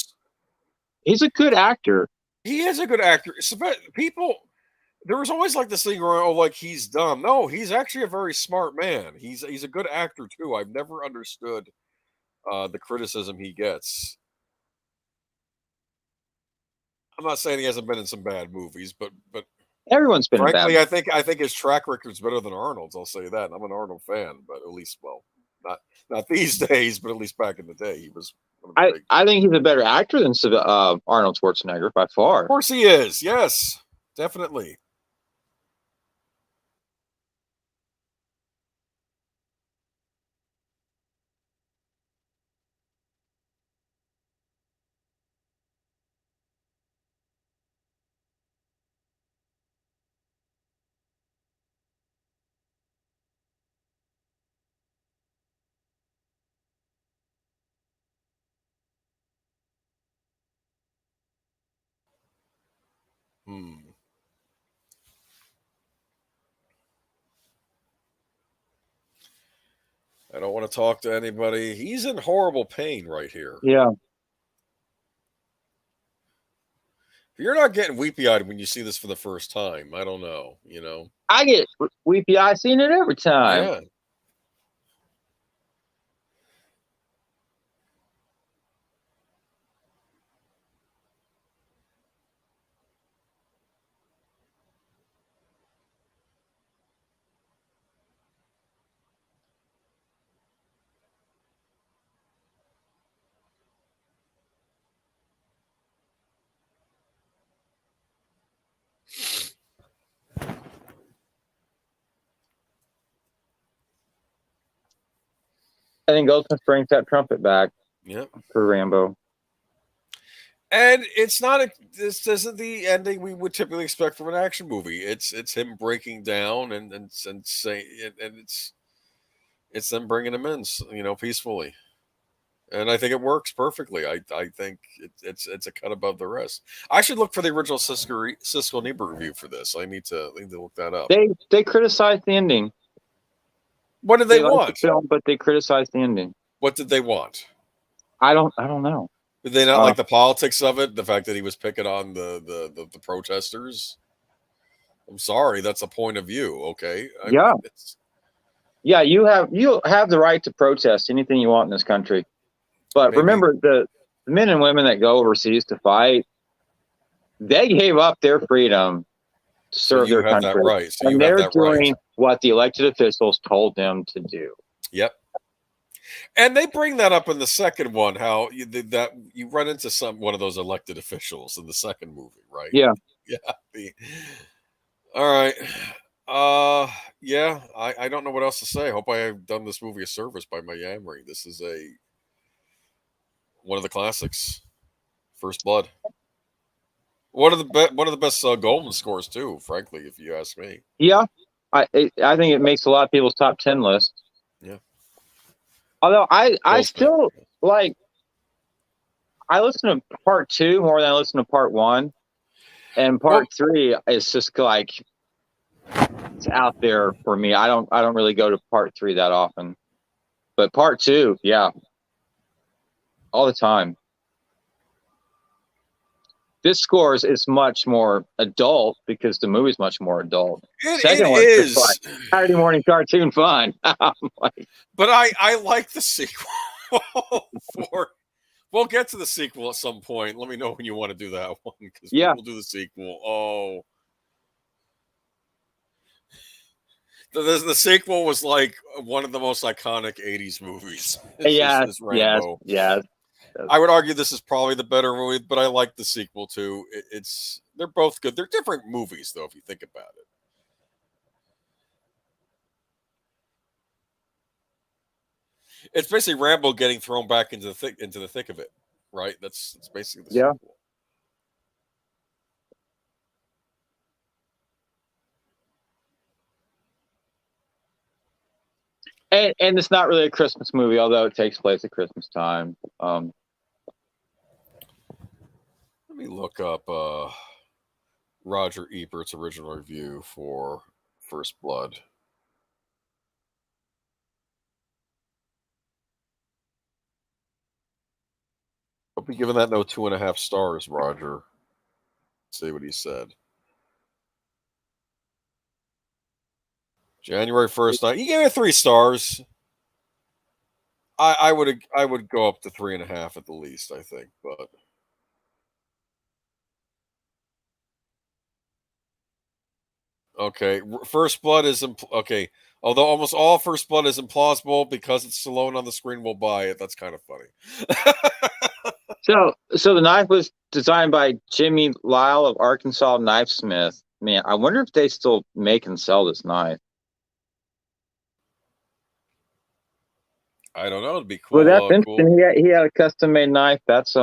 he's a good actor. He is a good actor. People, there was always like this thing where, oh, like he's dumb. No, he's actually a very smart man. He's a good actor too. I've never understood the criticism he gets. I'm not saying he hasn't been in some bad movies, but Everyone's been frankly, bad. I think his track record's better than Arnold's. I'll say that. I'm an Arnold fan, but at least, well, not these days, but at least back in the day, he was one of the big. I think he's a better actor than Arnold Schwarzenegger by far. Of course, he is. Yes, definitely. Hmm. I don't want to talk to anybody. He's in horrible pain right here. Yeah. If you're not getting weepy eyed when you see this for the first time, I don't know. You know, I get weepy eyed seeing it every time. yeah. I think Goldsmith brings that trumpet back Yeah. for Rambo. And it's not this isn't the ending we would typically expect from an action movie. It's him breaking down and saying and it's them bringing him in, you know, peacefully. And I think it works perfectly. I think it's a cut above the rest. I should look for the original Cisco and Ebert review for this. I need to look that up. They criticized the ending. What did they liked want? the film, but they criticized the ending. What did they want? I don't know. Did they not like the politics of it? The fact that he was picking on the protesters? I'm sorry, that's a point of view. Okay. Yeah. Yeah, you have the right to protest anything you want in this country. But remember, the men and women that go overseas to fight, they gave up their freedom to serve their country. That right. So and they're doing what the elected officials told them to do. Yep. And they bring that up in the second one, how you run into one of those elected officials in the second movie, right? Yeah. Yeah. All right. Yeah, I don't know what else to say. I hope I have done this movie a service by my yammering. This is one of the classics. First Blood. One of the best Goldman scores too, frankly, if you ask me. Yeah, I think it makes a lot of people's top 10 list. Yeah. Although I still like, I listen to part 2 more than I listen to part 1, and part 3 is just like it's out there for me. I don't really go to part 3 that often, but part 2, yeah, all the time. This score is much more adult because the movie's much more adult. Second one is just like Saturday morning cartoon fun. But I like the sequel. We'll get to the sequel at some point. Let me know when you want to do that one, because we'll do the sequel. Oh, the sequel was like one of the most iconic '80s movies. Yes. I would argue this is probably the better movie, but I like the sequel too. They're both good. They're different movies, though, if you think about it. It's basically Rambo getting thrown back into the thick of it. right? That's basically the Yeah. sequel. And it's not really a Christmas movie, although it takes place at Christmas time. Let me look up Roger Ebert's original review for First Blood. I'll be giving that no 2.5 stars, Roger. Let's see what he said. January 1st night. He gave it 3 stars. I would go up to 3.5 at the least, I think, but okay. First Blood is okay. Although almost all First Blood is implausible because it's Stallone on the screen, we'll buy it. That's kind of funny. So the knife was designed by Jimmy Lyle of Arkansas Knifesmith. Man, I wonder if they still make and sell this knife. I don't know. It'd be cool. Well, that's cool. interesting. He had a custom made knife. That's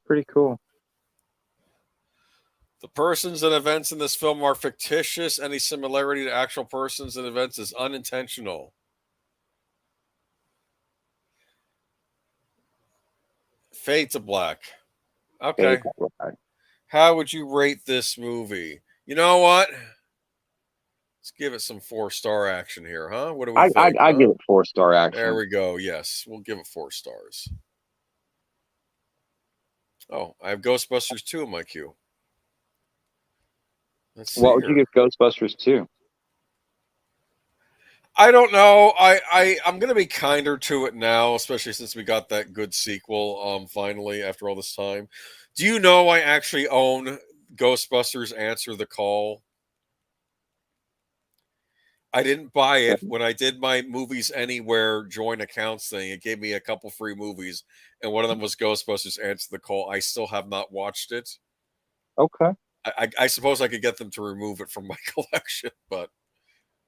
pretty cool. The persons and events in this film are fictitious. Any similarity to actual persons and events is unintentional. Fade to Black. Okay. How would you rate this movie? You know what? Let's give it some 4-star action here, huh? What do we think? I give it 4-star action. There we go. Yes, we'll give it 4 stars. Oh, I have Ghostbusters 2 in my queue. Let's see. What would you give Ghostbusters 2? I don't know. I'm gonna be kinder to it now, especially since we got that good sequel finally after all this time. Do you know I actually own Ghostbusters Answer the Call? I didn't buy it when I did my Movies Anywhere joint accounts thing. It gave me a couple free movies, and one of them was Ghostbusters Answer the Call. I still have not watched it. Okay. I suppose I could get them to remove it from my collection, but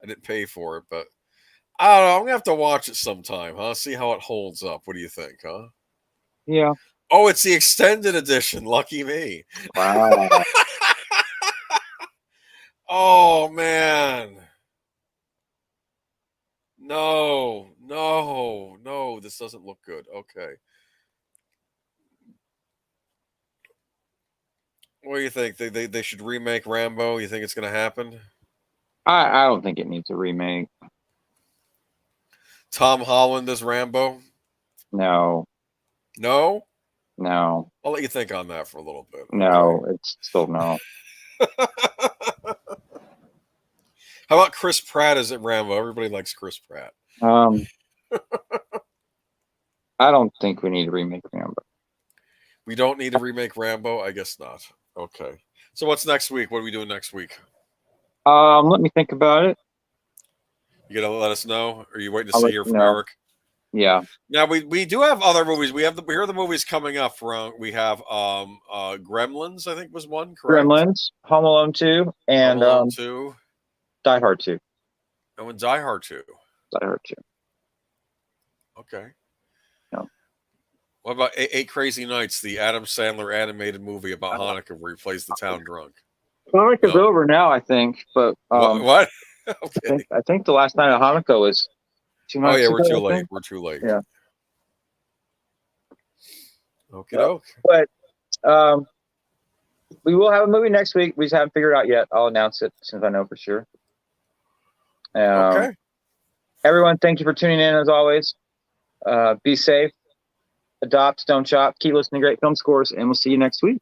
I didn't pay for it. But I don't know. I'm gonna have to watch it sometime, huh? See how it holds up. What do you think, huh? Yeah. Oh, it's the extended edition. Lucky me. Wow. Oh man. No. This doesn't look good. Okay. What do you think? They should remake Rambo? You think it's going to happen? I don't think it needs a remake. Tom Holland as Rambo? No. No? No. I'll let you think on that for a little bit. No, it's still no. How about Chris Pratt as Rambo? Everybody likes Chris Pratt. I don't think we need to remake Rambo. We don't need to remake Rambo? I guess not. Okay. So what's next week? What are we doing next week? Let me think about it. You gonna let us know? Or are you waiting to see here from Eric? Yeah. Now we do have other movies. Here are the movies coming up. We have Gremlins, I think was one, correct? Gremlins, Home Alone 2, and Home Alone 2. Die Hard 2. Oh, and Die Hard 2. Die Hard 2. Okay. Yeah. What about Eight Crazy Nights, the Adam Sandler animated movie about Hanukkah where he plays the town drunk? Hanukkah's over now, I think. But what? Okay. I think the last night of Hanukkah was 2 nights ago. We're too late. We're too late. Yeah. Okay, doke. But we will have a movie next week. We just haven't figured it out yet. I'll announce it as soon as I know for sure. Okay. Everyone, thank you for tuning in as always. Be safe. Adopt, don't chop. Keep listening to great film scores, and we'll see you next week.